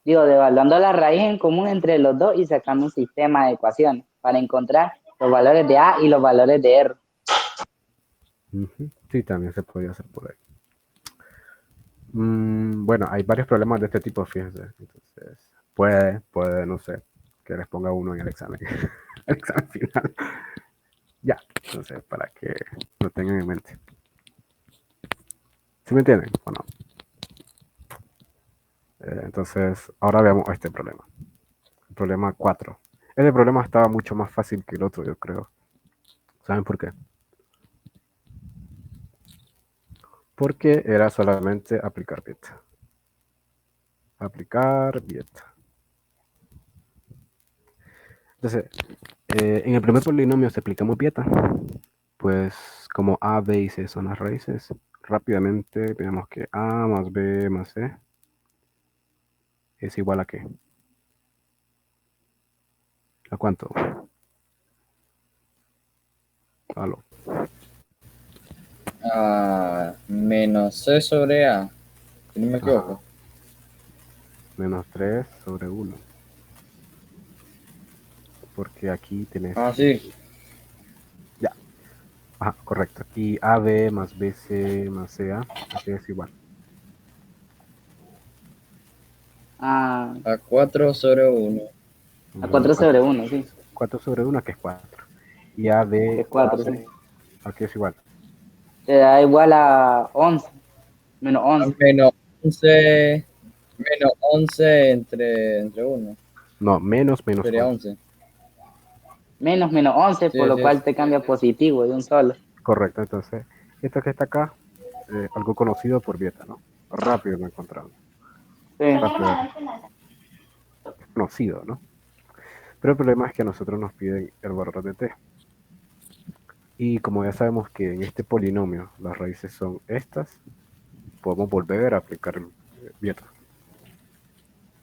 devaluando la raíz en común entre los dos y sacando un sistema de ecuaciones para encontrar los valores de A y los valores de R. ujú, sí, también se podía hacer por ahí. Bueno, hay varios problemas de este tipo, fíjense. Entonces, puede, no sé, que les ponga uno en el examen, el examen final. Ya, entonces, para que lo tengan en mente. ¿Sí me entienden o no? Entonces, ahora veamos este problema. El problema 4. Este problema estaba mucho más fácil que el otro, yo creo. ¿Saben por qué? Porque era solamente aplicar beta. Aplicar beta. Entonces, en el primer polinomio se aplicamos beta. Pues como A, B y C son las raíces, rápidamente vemos que A más B más C es igual a ¿qué? ¿A cuánto? Aló. Menos C sobre A. Si no me equivoco. Ajá. Menos 3 sobre 1. Porque aquí tenés... Sí. Ya. Ajá, correcto. Aquí AB más BC más CA, aquí es igual. A, A 4 sobre 1. a 4 sobre 1, sí, 4 sobre 1, que es 4. Y que AB, es 4, sí. aquí es igual. Te da igual a 11, menos 11. Menos 11. Menos 11 entre 1. No, menos 11. Sería 11. Menos 11, Sí, por lo así cual es. te cambia positivo de un solo. Correcto, entonces, esto que está acá, algo conocido por beta, ¿no? Rápido lo encontramos. Sí. Rápido, conocido, ¿no? Pero el problema es que a nosotros nos piden el valor de t. Y como ya sabemos que en este polinomio las raíces son estas, podemos volver a aplicar el beta.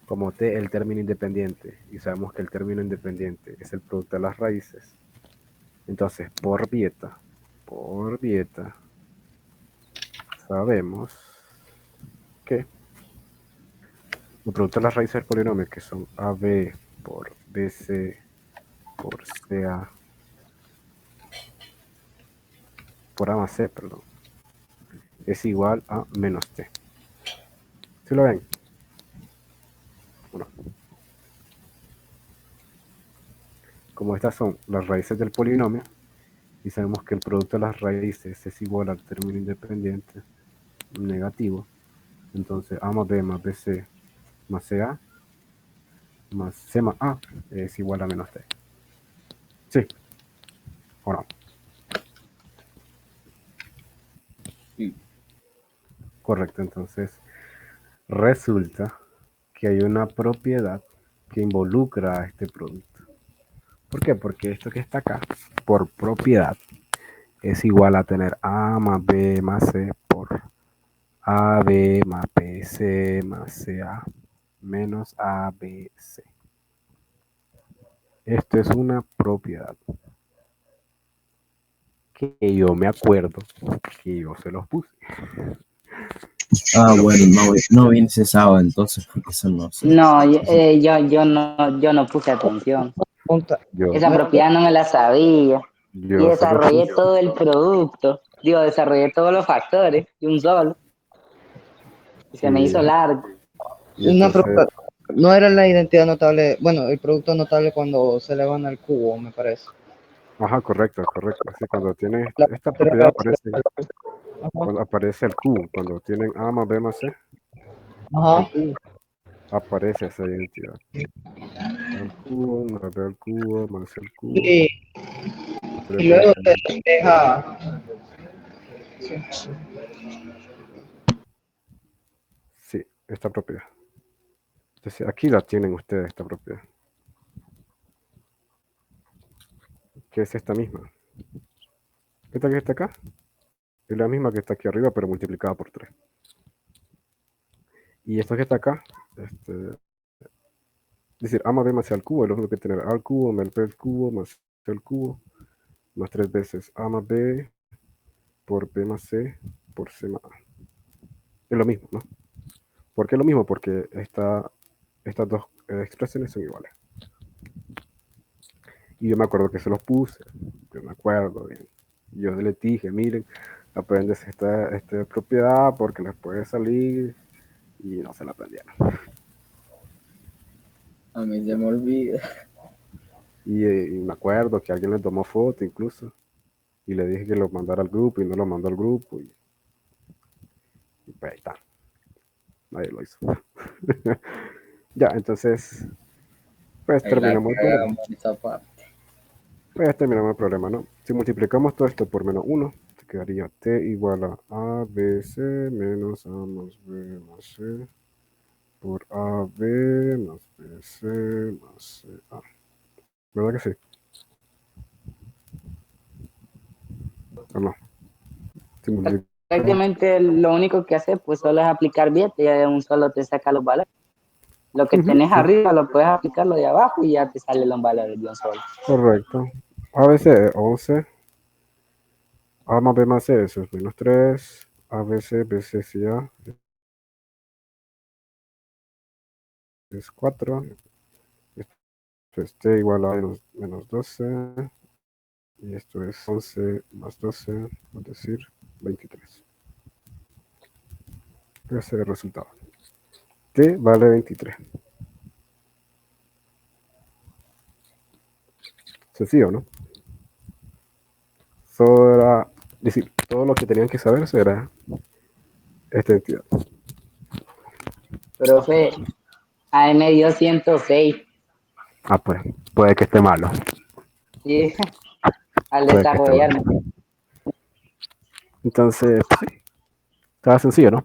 Como t el término independiente, y sabemos que el término independiente es el producto de las raíces, entonces por beta, sabemos que el producto de las raíces del polinomio, que son AB por BC por CA por A más C, perdón, es igual a menos T. ¿Sí lo ven? Bueno, como estas son las raíces del polinomio, y sabemos que el producto de las raíces es igual al término independiente negativo, entonces A más B más BC más CA más C más A es igual a menos T. ¿Sí o no? Sí. Correcto, entonces resulta que hay una propiedad que involucra a este producto. ¿Por qué? Porque esto que está acá, por propiedad, es igual a tener A más B más C por AB más BC más CA menos ABC. Esto es una propiedad que yo me acuerdo que yo se los puse. Bueno, no vine ese sábado entonces, porque eso no sé. No, yo no puse atención. Yo, Esa propiedad no me la sabía. Y yo se los desarrollé puse. todo el producto. Desarrollé todos los factores de un solo. Y se me Y, hizo largo. y Una entonces, pregunta, no era la identidad notable, bueno, el producto notable cuando se le van al cubo, me parece. ajá, correcto. Así cuando tiene La esta tercera propiedad raíz. aparece, Ajá. cuando aparece el Q, cuando tienen A más B más C, Ajá. el Q aparece esa identidad. El cubo más B al cubo más el cubo, Sí, 3 y luego veces. te deja. Sí, esta propiedad. Entonces aquí la tienen ustedes, esta propiedad. Que es esta misma. Esta que está acá es la misma que está aquí arriba, pero multiplicada por 3. Y esto que está acá, decir, A más B más C al cubo, es lo mismo que tener A al cubo más B al cubo más C al cubo, más 3 veces A más B por B más C por C más A. Es lo mismo, ¿no? ¿Por qué es lo mismo? Porque estas dos expresiones son iguales. Y yo me acuerdo que se los puse, yo me acuerdo bien. Yo les dije, miren, aprendes esta propiedad porque les puede salir, y no se la aprendieron. A mí se me olvida. Y me acuerdo que alguien le tomó foto incluso, y le dije que lo mandara al grupo, y no lo mandó al grupo, y pues ahí está. Nadie lo hizo. Ya, entonces, pues Ahí la terminamos el problema. cagamos en esa parte. Pues terminamos el problema, ¿no? Si multiplicamos todo esto por menos 1, te quedaría t igual a ABC menos A más B más C por AB más BC más CA. ¿Verdad que sí? ¿O no? Si multiplicamos, Prácticamente lo único que hace pues solo es aplicar bien, ya de un solo te saca los valores. Lo que tenés sí, arriba lo puedes aplicar lo de abajo y ya te salen los valores de un solo. correcto. ABC 11, A más B más C, eso es menos 3, ABC, BC, CA es 4, esto es T igual a menos 12, y esto es 11 más 12, es decir, 23. Ese es el resultado. T vale 23. Sencillo, ¿no? Decir, todo lo que tenían que saber era esta entidad. Profe, a mí me dio 106 Ah, pues, puede que esté malo. y al Puede que esté malo. desarrollarme. Entonces, sí, estaba sencillo, ¿no?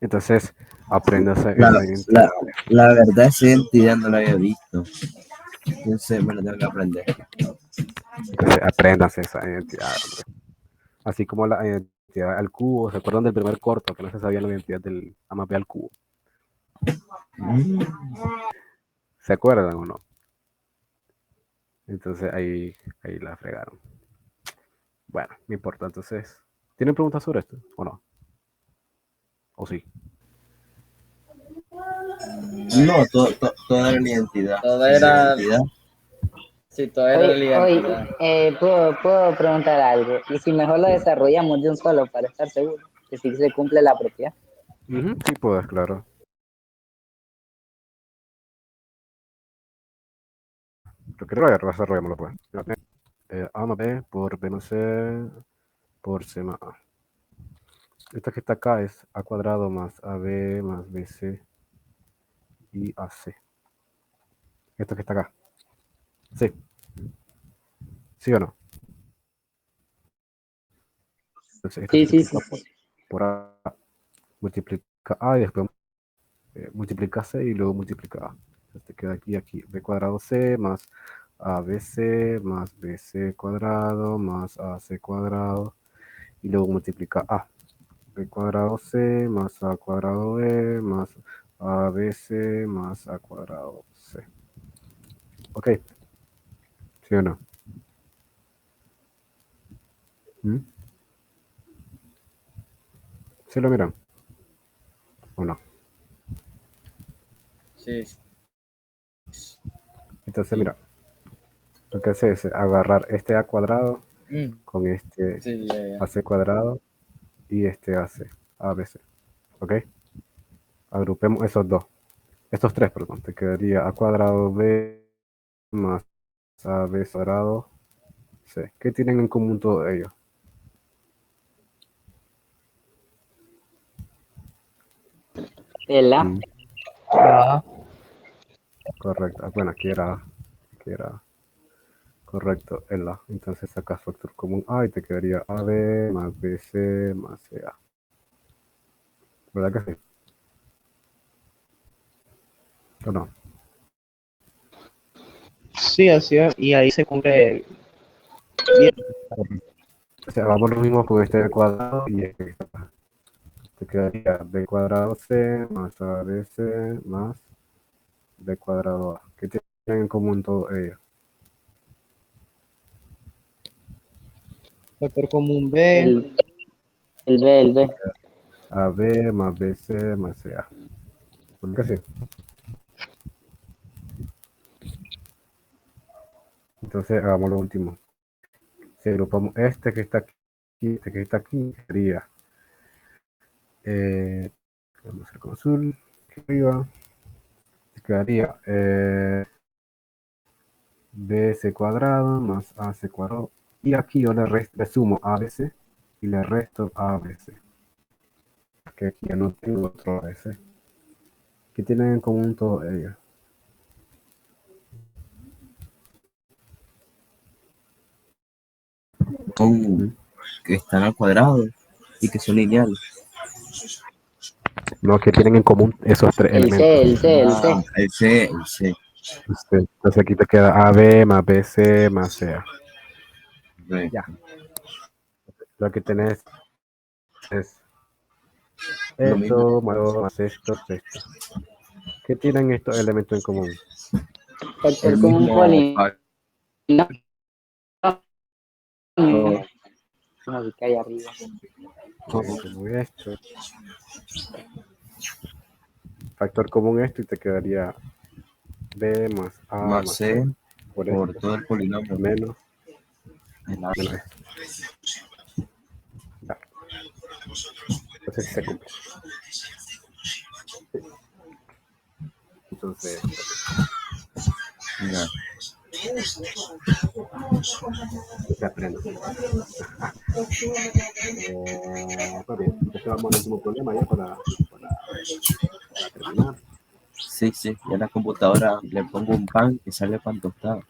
Entonces, aprendas esa identidad. La verdad, esa identidad no la había visto. Entonces me la tengo que aprender. Entonces, apréndanse esa identidad, hombre. Así como la identidad al cubo. ¿Se acuerdan del primer corto que no se sabía la identidad del A más B al cubo? ¿Se acuerdan o no? Entonces ahí la fregaron. Bueno, no importa. Entonces, ¿tienen preguntas sobre esto o no? ¿O sí? No, toda era la identidad. Todo La era. identidad. Sí, todo era la Oye, identidad. ¿puedo preguntar algo? ¿Y si mejor lo desarrollamos de un solo para estar seguro que sí se cumple la propiedad? Sí puedes, claro. Lo que desarrollémoslo pues. A más B por B más C por C más A. Esta que está acá es A cuadrado más AB más BC y AC. Esto que está acá. Sí. ¿Sí o no? Entonces, esto Sí, se sí, sí. multiplica por A, multiplica A y después multiplica C y luego multiplica A. Entonces te queda aquí B cuadrado C más ABC más BC cuadrado más AC cuadrado y luego multiplica A. B cuadrado C más A cuadrado B más ABC más A cuadrado C. Ok. ¿Sí o no? ¿Sí lo miran? ¿O no? Sí. Entonces, Sí. mira, lo que hace es agarrar este A cuadrado con este Sí, ya. AC cuadrado y este ABC. ¿Ok? Agrupemos esos dos. Estos tres, perdón. Te quedaría A cuadrado B más AB cuadrado C. ¿Qué tienen en común todos ellos? El A. Correcto. Bueno, aquí era A. Correcto, el A. Entonces sacas factor común A y te quedaría AB más BC más CA. ¿Verdad que sí? ¿O no? Sí, así es, y ahí se cumple. O sea, vamos lo mismo con este cuadrado y este te quedaría B cuadrado C más ABC más B cuadrado A. ¿Qué tienen en común todos ellos? Factor común B. El B. AB más BC más CA. ¿Por qué sí? Entonces hagamos lo último. Si agrupamos este que está aquí, este que está aquí, sería vamos a hacer con azul aquí arriba, quedaría BC cuadrado más AC cuadrado, y aquí yo le sumo ABC y le resto ABC, que aquí ya no tengo otro ABC. ¿Qué tienen en común todos ellos? Son que están al cuadrado y que son lineales. No, que tienen en común esos tres El elementos. C, el C, el C. Ah, el C, el C. Entonces aquí te queda AB más BC más CA. Re. Ya. Lo que tenés es Lo mismo. esto más esto. ¿Qué tienen estos elementos en común? Factor El común mismo polinomio. factor. No, que hay arriba. Como esto. Factor común esto y te quedaría B más A Más más C C por por esto todo el polinomio. menos El A. esto. Ya. Entonces se cumple. Entonces, Ya. se aprende. Está bien. Entonces vamos al último problema ya para terminar. Sí, sí. Y a la computadora le pongo un pan y sale pan tostado.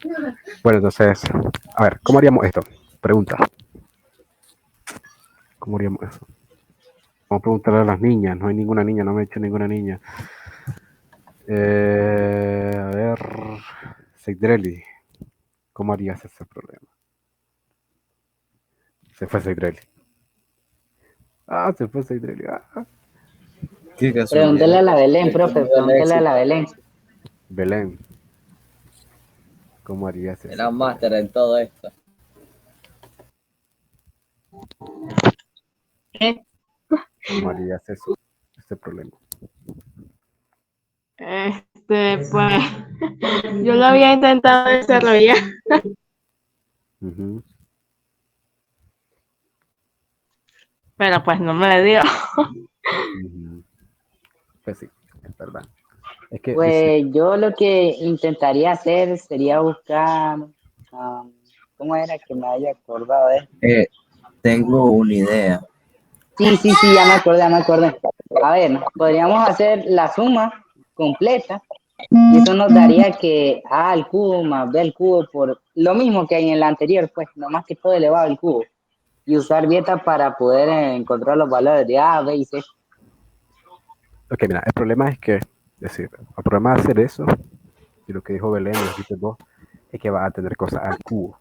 Bueno, entonces, a ver, ¿cómo haríamos esto? Pregunta. ¿Cómo haríamos eso? Vamos a preguntarle a las niñas. No hay ninguna niña, no me he hecho ninguna niña. A ver, Seidrelli, ¿cómo harías ese problema? Se fue Seidrelli. Se fue Seidrelli. Qué Pregúntale a casualidad. la Belén, He profe, tenido el pregúntale a éxito. la Belén. Belén, ¿cómo harías ese Era un problema? máster en todo esto. ¿Cómo harías ese problema? Pues, yo lo había intentado desarrollar, Ujú. pero pues no me dio. Ujú. Pues sí, es verdad. Es que Pues yo lo que intentaría hacer sería buscar, ¿cómo era que me haya acordado de esto? Tengo una idea. Sí, ya me acordé, ya me acordé. A ver, podríamos hacer la suma completa y eso nos daría que A al cubo más B al cubo por lo mismo que en el anterior, pues, nomás que todo elevado al cubo. Y usar beta para poder encontrar los valores de A, B y C. ok, mira, el problema es que, es decir, el problema de hacer eso, y lo que dijo Belén, y lo que dices vos, es que vas a tener cosas al cubo.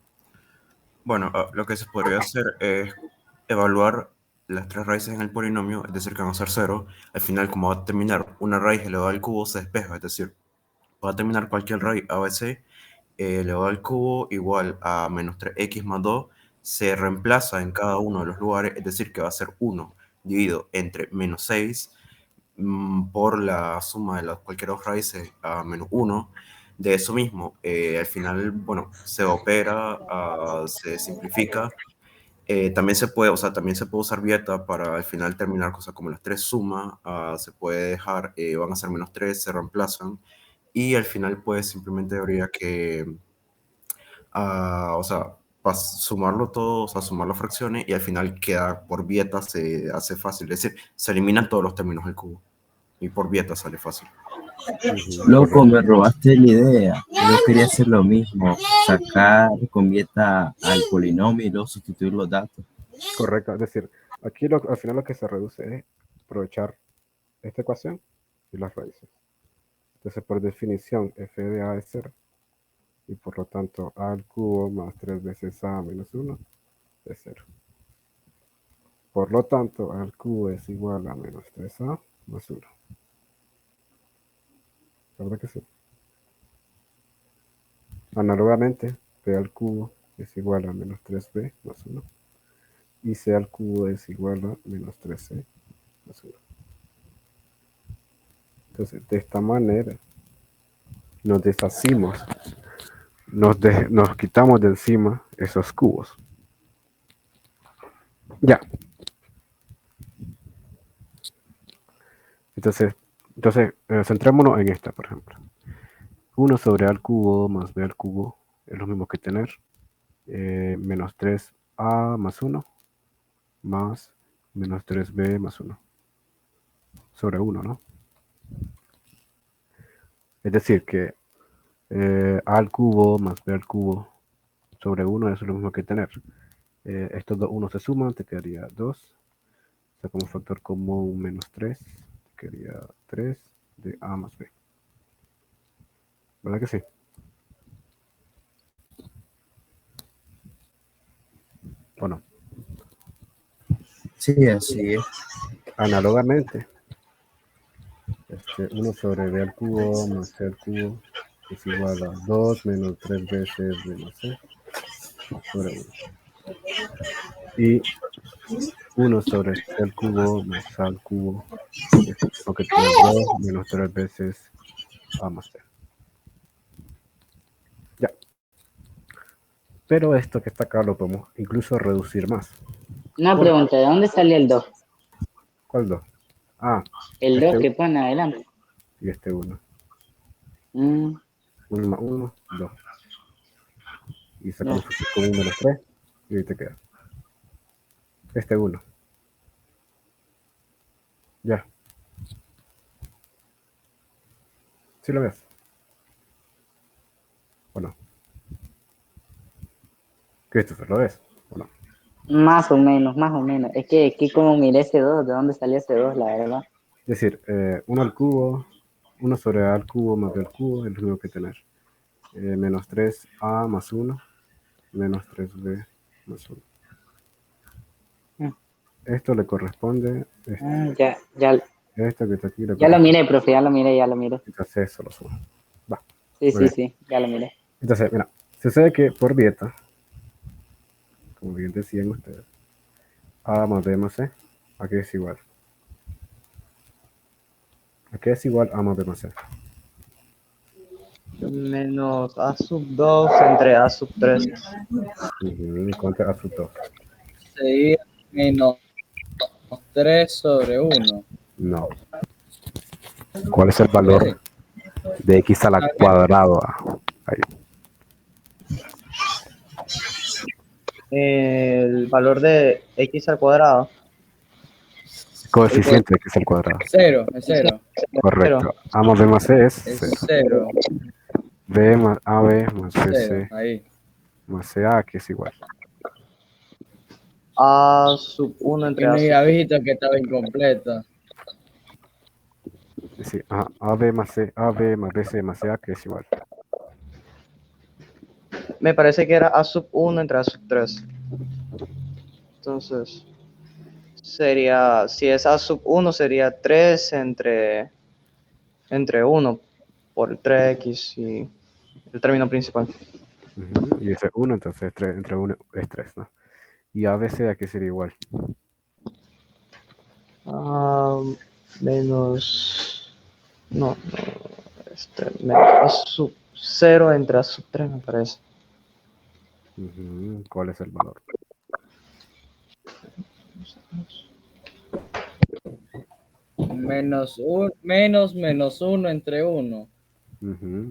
Bueno, lo que se podría hacer es evaluar las tres raíces en el polinomio, es decir, que van a ser cero. Al final, como va a terminar una raíz elevada al cubo, se despeja, es decir, va a terminar cualquier raíz ABC elevado al cubo igual a menos 3x más 2, se reemplaza en cada uno de los lugares, es decir, que va a ser 1 dividido entre menos 6 por la suma de las cualquier dos raíces a menos 1. De eso mismo, al final, bueno, se opera, se simplifica. También se puede, o sea, también se puede usar Vieta para al final terminar cosas como las tres sumas, se puede dejar, van a ser menos 3, se reemplazan, y al final pues simplemente habría que, o sea, sumarlo todo, o sea, sumar las fracciones, y al final queda por Vieta, se hace fácil, es decir, se eliminan todos los términos del cubo, y por Vieta sale fácil. Loco, me robaste la idea. Yo quería hacer lo mismo. Sacar con beta al polinomio y luego sustituir los datos. Correcto, es decir, aquí al final lo que se reduce es aprovechar esta ecuación y las raíces. Entonces, por definición, f de a es 0. Y por lo tanto, a al cubo más 3 veces a menos 1 es 0. Por lo tanto, a al cubo es igual a menos 3a más 1. ¿Verdad que sí? Análogamente, b al cubo es igual a menos 3b más 1. Y c al cubo es igual a menos 3c más 1. Entonces, de esta manera, nos deshacimos, nos quitamos de encima esos cubos. Ya. Entonces centrémonos en esta, por ejemplo. 1 sobre a al cubo más b al cubo es lo mismo que tener menos 3a más 1 más menos 3b más 1 sobre 1, ¿no? Es decir, que a al cubo más b al cubo sobre 1 es lo mismo que tener. Estos dos 1 se suman, te quedaría 2. Sacamos factor común menos 3, te quedaría 3 de a más b. ¿Verdad que sí? ¿O no? Sí, así es. Análogamente, 1 sobre b al cubo más c al cubo es igual a 2 menos 3 veces b más c sobre 1. Y 1 sobre c al cubo más a al cubo es lo que tiene 2 menos 3 veces a más c. Ya. Pero esto que está acá lo podemos incluso reducir más. Una pregunta, ¿de dónde sale el 2? ¿Cuál 2? Ah, El este 2 que 1 pone adelante. y este 1. Mm, 1 más 1, 2. Y ya. sacamos factor común menos 3 y ahí te queda. Este 1. Ya. ¿Sí lo ves? ¿O no? Christopher, ¿lo ves? ¿O no? Más o menos, más o menos. Es que como miré ese 2, ¿de dónde salió ese 2, la verdad? Es decir, 1 al cubo, 1 sobre a al cubo más b al cubo es lo mismo que tener. Menos 3a más 1, menos 3b más 1. Mm. Esto le corresponde, Ya esto que está aquí le lo corresponde. miré, profe, ya lo miré. Entonces eso lo sumo. Va. Sí, Muy bien. sí, ya lo miré. Entonces, mira, sucede que por dieta, como bien decían ustedes, a más b más c, ¿a qué es igual? ¿A qué es igual a más b más c? Menos a sub 2 entre a sub 3. ¿Cuánto es a sub 2? Sería menos 3 sobre 1. No. ¿Cuál es el valor de x a la cuadrado? Ahí. El valor de x al cuadrado. Coeficiente de x al cuadrado. 0, es 0. Correcto. A más b más c es Es 0. 0. b más ab más 0. bc Ahí. más ca, que es igual. A sub 1 Y entre no a sub había visto que estaba incompleto. Es decir, ab más c, ab más bc más ca, que es igual. Me parece que era a sub 1 entre a sub 3. Entonces, sería, si es a sub 1, sería 3 entre 1 por el 3x y el término principal. Y ese es 1, entonces 3, entre 1 es 3, ¿no? Y abc, ¿a qué sería igual? Menos... No, menos a sub 0 entre a sub 3, me parece. ¿Cuál es el valor? Menos 1 entre 1.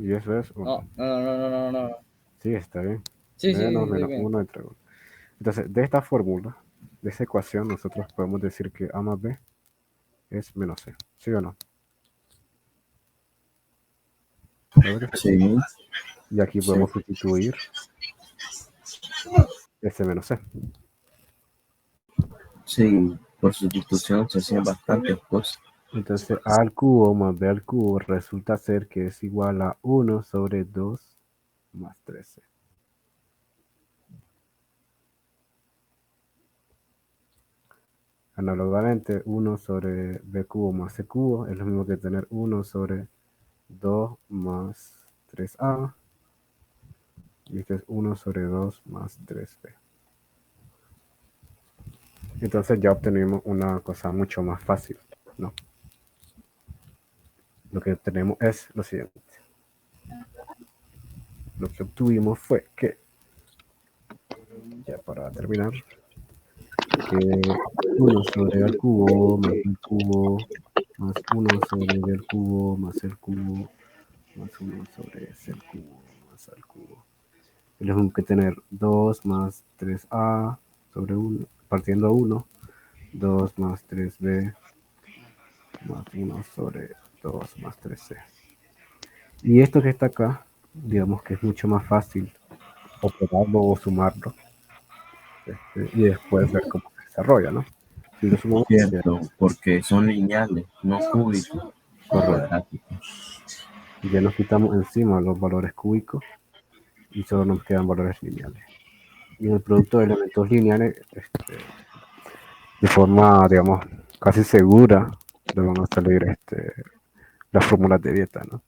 Y eso es 1. No. Sí, está bien. Sí, Menos bien. 1 entre 1. Entonces, de esta fórmula, de esa ecuación, nosotros podemos decir que a más b es menos c. ¿Sí o no? ¿Verdad que sí? Sí, Y aquí podemos sustituir ese menos c. sí, por sustitución se hacían bastantes cosas. Entonces, a al cubo más b al cubo resulta ser que es igual a 1 sobre 2 más 13. Análogamente, 1 sobre b cubo más c cubo es lo mismo que tener 1 sobre 2 más 3a Y este es 1 sobre 2 más 3b. Entonces ya obtenemos una cosa mucho más fácil, ¿no? Lo que obtenemos es lo siguiente. Lo que obtuvimos fue que, ya para terminar, que 1 sobre al cubo más el cubo más 1 sobre b al cubo más el cubo más 1 sobre c al cubo más al cubo. Y luego tengo que tener 2 más 3a sobre 1, partiendo a 1, 2 más 3b más 1 sobre 2 más 3c. Y esto que está acá, digamos que es mucho más fácil operarlo o sumarlo. Y después ver cómo se desarrolla, ¿no? Si lo sumamos, Cierto, porque son lineales, no cúbicos. correcto. Y ya nos quitamos encima los valores cúbicos y solo nos quedan valores lineales. Y en el producto de elementos lineales, de forma, digamos, casi segura, le van a salir las fórmulas de dieta, ¿no?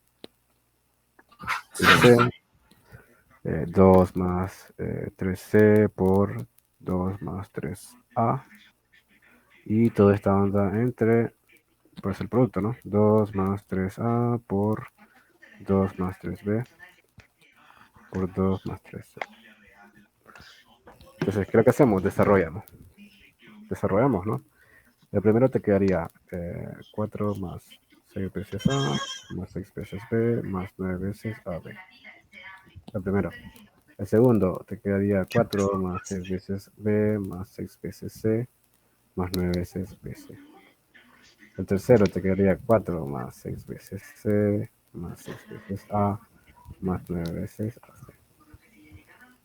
2 más 3c por 2 más 3a. Y toda esta banda entre, pues el producto, ¿no? 2 más 3a por 2 más 3b por 2 más 3c. Entonces, ¿qué es lo que hacemos? Desarrollamos, ¿no? El primero te quedaría 4 más 6 veces a, más 6 veces b, más 9 veces ab. El primero. El segundo te quedaría 4 más 6 veces b, más 6 veces c, más 9 veces bc. El tercero te quedaría 4 más 6 veces c, más 6 veces a, más 9 veces ac.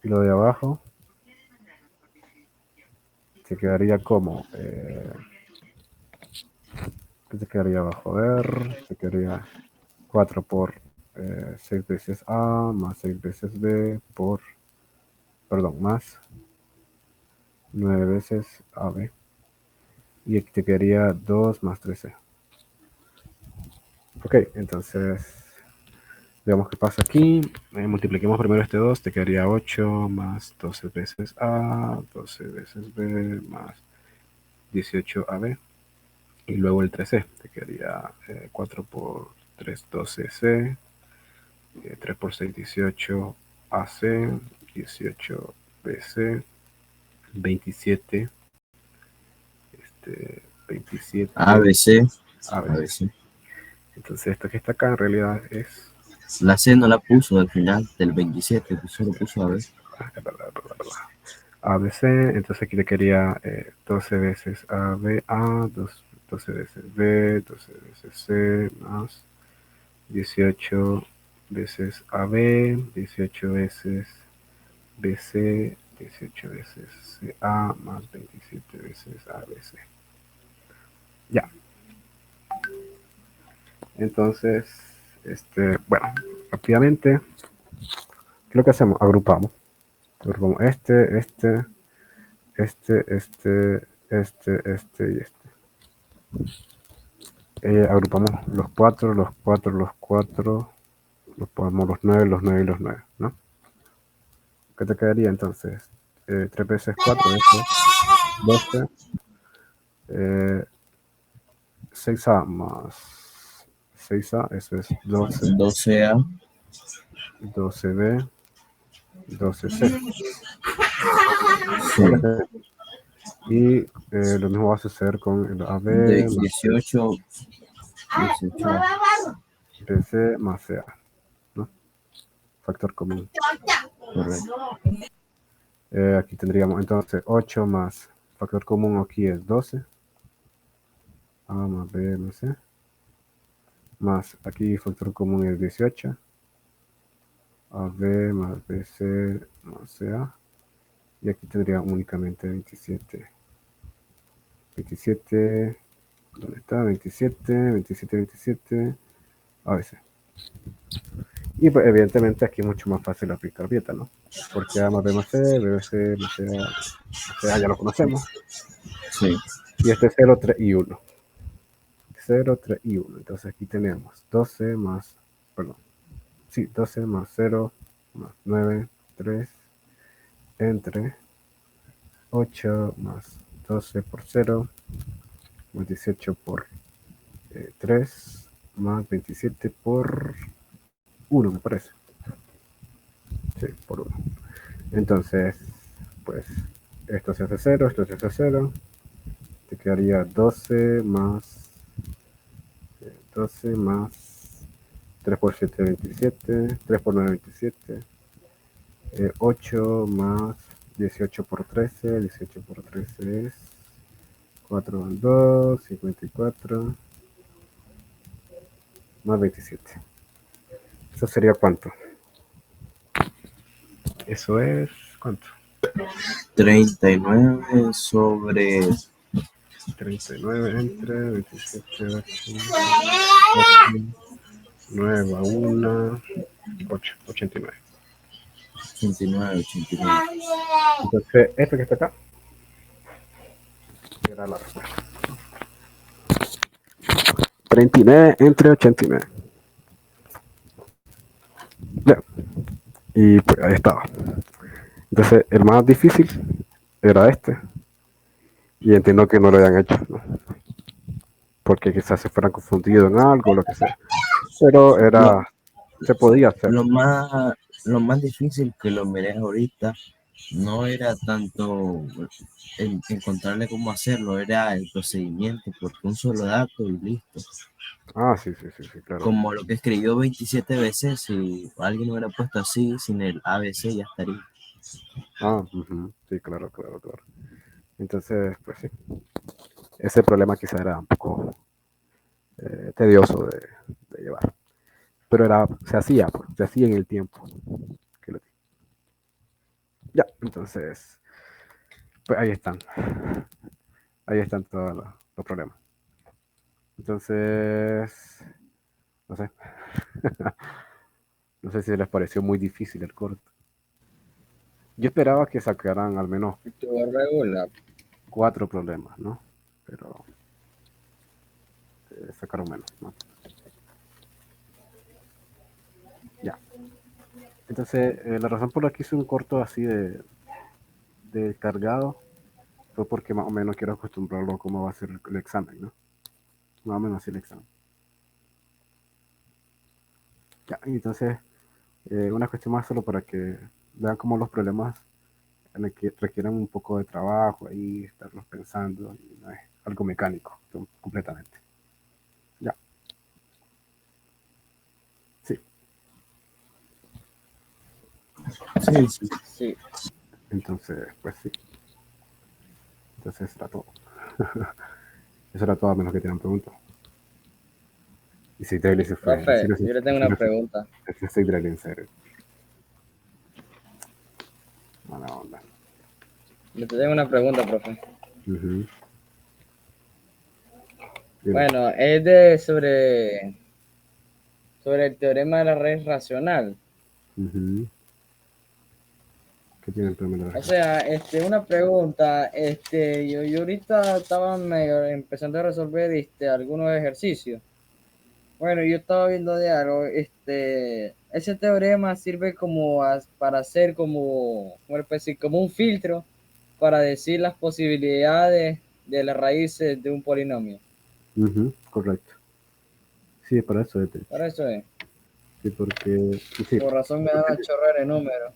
Y lo de abajo te quedaría como... ¿qué te quedaría abajo? A ver, te quedaría 4 por 6 veces a, más 6 veces b, por... Perdón, más 9 veces ab. Y aquí te quedaría 2 más 13. Ok, entonces veamos qué pasa aquí. Multipliquemos primero este 2, te quedaría 8 más 12 veces a, 12 veces b, más 18 ab. Y luego el 13, te quedaría 4 por 3, 12c, 3 por 6, 18 ac, 18 bc, 27, 27 ABC. ABC. Entonces esto que está acá en realidad es... La C no la puso al final del 27, pues solo puso AB. ABC, entonces aquí le quería 12 veces AB, 12 veces B, 12 veces C, más 18 veces AB, 18 veces BC, 18 veces CA, más 27 veces ABC. Ya. Entonces, bueno, rápidamente, ¿qué es lo que hacemos? Agrupamos. Agrupamos este y este. Agrupamos los 4, los 4, los ponemos los 9 y los 9, ¿no? ¿Qué te quedaría entonces? 3 veces 4 veces 12. 6A más 6A, eso es 12. 12A. 12B, 12C. Sí. Y lo mismo va a suceder con el AB De más 18. 18. BC más CA, ¿no? Factor común. Correcto. Aquí tendríamos entonces 8 más factor común aquí es 12. A más B más C. Más aquí factor común es 18. AB más BC más CA. Y aquí tendría únicamente 27. 27, ¿dónde está? 27, a veces. Y pues, evidentemente aquí es mucho más fácil aplicar dieta, ¿no? Porque A más B más C, B más C, más C, A ya lo conocemos. Sí. Y este es 0, 3 y 1. 0, 3 y 1. Entonces aquí tenemos 12 más, perdón. Sí, 12 más 0 más 9 3 entre 8 más 12 por 0 más 18 por 3 más 27 por 1, me parece. Sí, por 1. Entonces, pues, esto se hace 0, esto se hace 0. Te quedaría 12 más 3 por 7, 27. 3 por 9, 27. 8 más 18 por 13. 18 por 13 es 4 más 2, 54. Más 27. ¿Eso sería cuánto? Eso es, ¿cuánto? 39 sobre 39 entre 27, 8, 9 a 1, 8, 89. 89, 89. Entonces, esto que está acá era la respuesta. 39 entre 89. Ya. Y pues ahí estaba. Entonces, el más difícil era este. Y entiendo que no lo hayan hecho, ¿no? Porque quizás se fueran confundidos en algo, lo que sea. Pero era, se podía hacer. Lo más difícil que lo miré ahorita no era tanto encontrarle cómo hacerlo, era el procedimiento, porque un solo dato y listo. Ah, sí, claro. Como lo que escribió 27 veces, si alguien hubiera puesto así, sin el ABC ya estaría. Ah, sí, claro. Entonces, pues sí. Ese problema quizá era un poco tedioso de llevar. Pero se hacía en el tiempo. Ya, entonces, pues ahí están. Ahí están todos los problemas. Entonces, no sé. No sé si les pareció muy difícil el corto. Yo esperaba que sacaran al menos Estuvo regular. 4 problemas, ¿no? Pero sacaron menos, ¿no? Ya. Entonces, la razón por la que hice un corto así de cargado fue porque más o menos quiero acostumbrarlo a cómo va a ser el examen, ¿no? Más o menos así el examen. Ya, y entonces, una cuestión más solo para que vean cómo los problemas en el que requieren un poco de trabajo ahí, estarlos pensando, y no es algo mecánico, completamente. Ya. Sí. Sí. Entonces, pues sí. Entonces era todo. Eso era todo, a menos que tengan preguntas. Y si Drake se fue. Profe, yo le tengo una pregunta. Soy Drake en serio. Mala onda. Le tengo una pregunta, profe. Dime. Bueno, es sobre el teorema de la red racional. ¿Qué tiene el teorema de la red? O sea, una pregunta, yo ahorita estaba medio empezando a resolver algunos ejercicios. Bueno, yo estaba viendo de algo, ese teorema sirve para hacer como un filtro para decir las posibilidades de las raíces de un polinomio. Correcto. Sí, para eso es. Para eso es. Sí, porque... Sí. Por razón me dan a chorrar el número.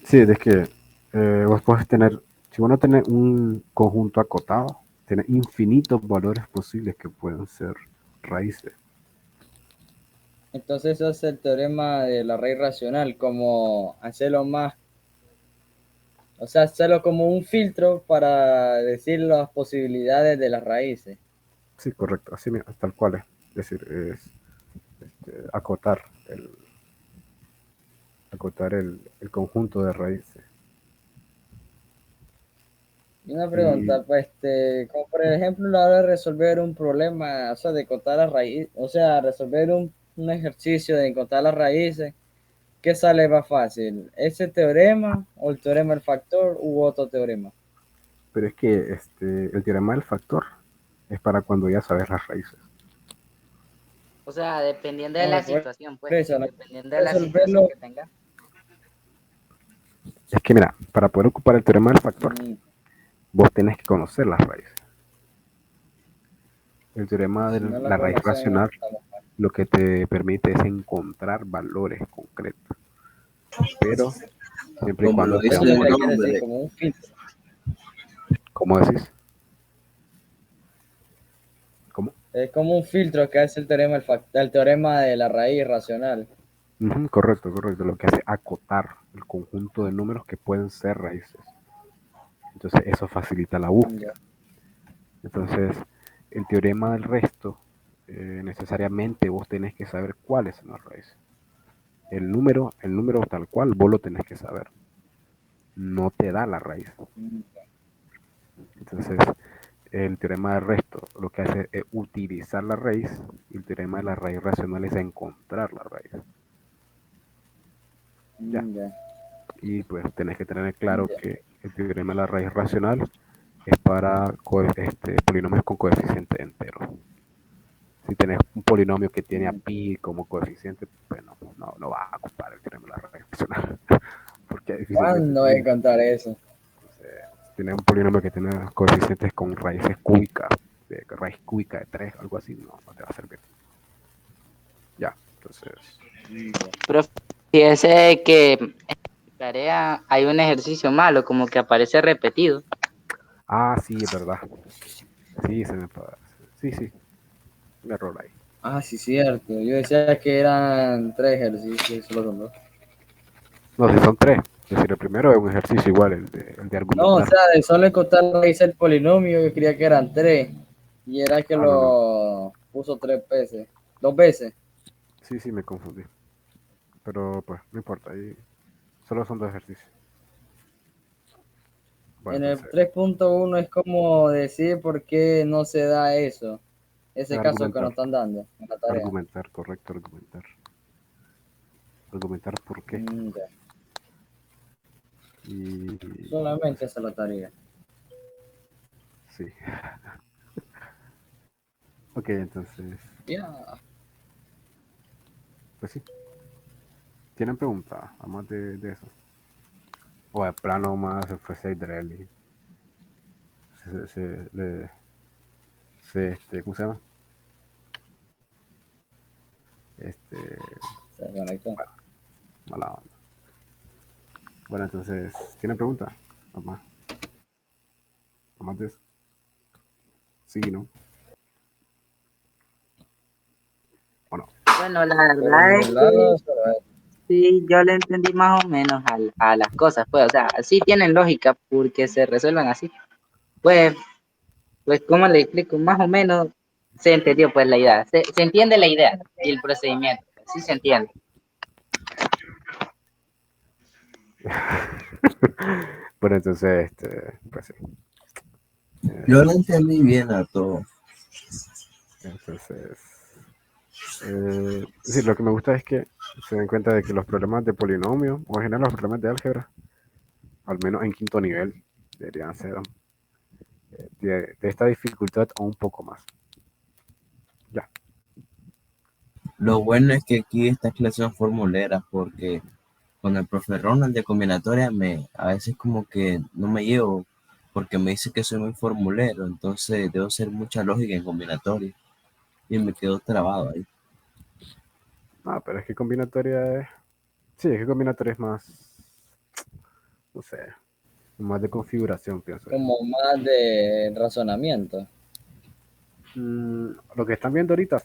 Sí, es que vos puedes tener, si vos no tenés un conjunto acotado, tenés infinitos valores posibles que pueden ser raíces. Entonces eso es el teorema de la raíz racional, como hacerlo más, o sea, hacerlo como un filtro para decir las posibilidades de las raíces. Sí, correcto, así tal cual es. Es decir, es acotar el conjunto de raíces. Y una pregunta, pues, como por ejemplo a la hora de resolver un problema, o sea, de contar las raíces, o sea, resolver un ejercicio de encontrar las raíces, ¿qué sale más fácil? ¿Ese teorema o el teorema del factor u otro teorema? Pero es que el teorema del factor es para cuando ya sabes las raíces. O sea, dependiendo de No, la pues, situación, pues, eso, no. dependiendo de la situación que tengas. Es que mira, para poder ocupar el teorema del factor, Mm, vos tenés que conocer las raíces. El teorema de si no la la raíz conocemos, racional estamos mal. lo que te permite es encontrar valores concretos, pero siempre y Como cuando lo sea dice un el O sea, polinomio. quiere decir nombre, como un filtro. ¿Cómo decís? ¿Cómo? Es como un filtro que hace el teorema, el teorema de la raíz racional. Ujú, correcto, correcto. Lo que hace acotar el conjunto de números que pueden ser raíces. Entonces eso facilita la búsqueda. Entonces el teorema del resto, necesariamente vos tenés que saber cuáles son las raíces. El número tal cual, vos lo tenés que saber. No te da la raíz. Mm, Entonces el teorema del resto lo que hace es utilizar la raíz y el teorema de la raíz racional es encontrar la raíz. Ya. ya. Y pues tenés que tener claro que el teorema de la raíz racional es para polinomios con coeficiente entero. Si tenés un polinomio que tiene a pi como coeficiente, pues no vas a ocupar el teorema de la raíz racional. Porque difícilmente ¿Cuándo voy a contar eso? si tienes un polinomio que tiene coeficientes con raíces cúbicas, de raíz cúbica de 3, algo así, no te va a servir. Ya, entonces, Profe, fíjese que en mi tarea hay un ejercicio malo, como que aparece repetido. sí, es verdad. Sí, sí, un error ahí. Ah, sí, cierto. Yo decía que eran 3 ejercicios, solo son 2. No, si son 3. Es decir, el primero es un ejercicio igual, el de No, o argumentar. sea, de solo encontrar la raíz del polinomio, yo creía que eran 3. Y era que No. lo puso 3 veces. 2 veces. Sí, me confundí. Pero pues, no importa, ahí solo son 2 ejercicios. Bueno, En el entonces, 3.1 es como decir por qué no se da eso. Ese caso que argumentar. nos están dando en la tarea. Argumentar, correcto, argumentar. Argumentar por qué. Ya. Y Solamente esa es la tarea. sí. Ok, entonces, Ya. pues sí. ¿Tienen preguntas, además de eso? O de plano más se fue Seidrelli. ¿Cómo se llama? Se conectó. Mala onda. Bueno, entonces, ¿tienen preguntas? Además de eso. Sí, ¿no? ¿O no? Bueno, la Por verdad mi es que lado, solo es. sí, yo le entendí más o menos a las cosas, pues, o sea, sí tienen lógica porque se resuelven así. Pues, ¿cómo le explico? Más o menos se entendió, pues, la idea. Se entiende la idea y el procedimiento. Sí se entiende. Bueno, entonces, pues sí. yo lo entendí bien a todo. Entonces, sí, lo que me gusta es que se den cuenta de que los problemas de polinomio, o en general los problemas de álgebra, al menos en quinto nivel, deberían ser de esta dificultad o un poco más. Ya. Lo bueno es que aquí estas clases son formuleras porque con el profe Ronald de combinatoria a veces como que no me llevo porque me dice que soy muy formulero, entonces debo hacer mucha lógica en combinatoria y me quedo trabado ahí. Pero es que combinatoria es... Sí, es que combinatoria es más... No sé, más de configuración, pienso yo. Como más de razonamiento. Lo que están viendo ahorita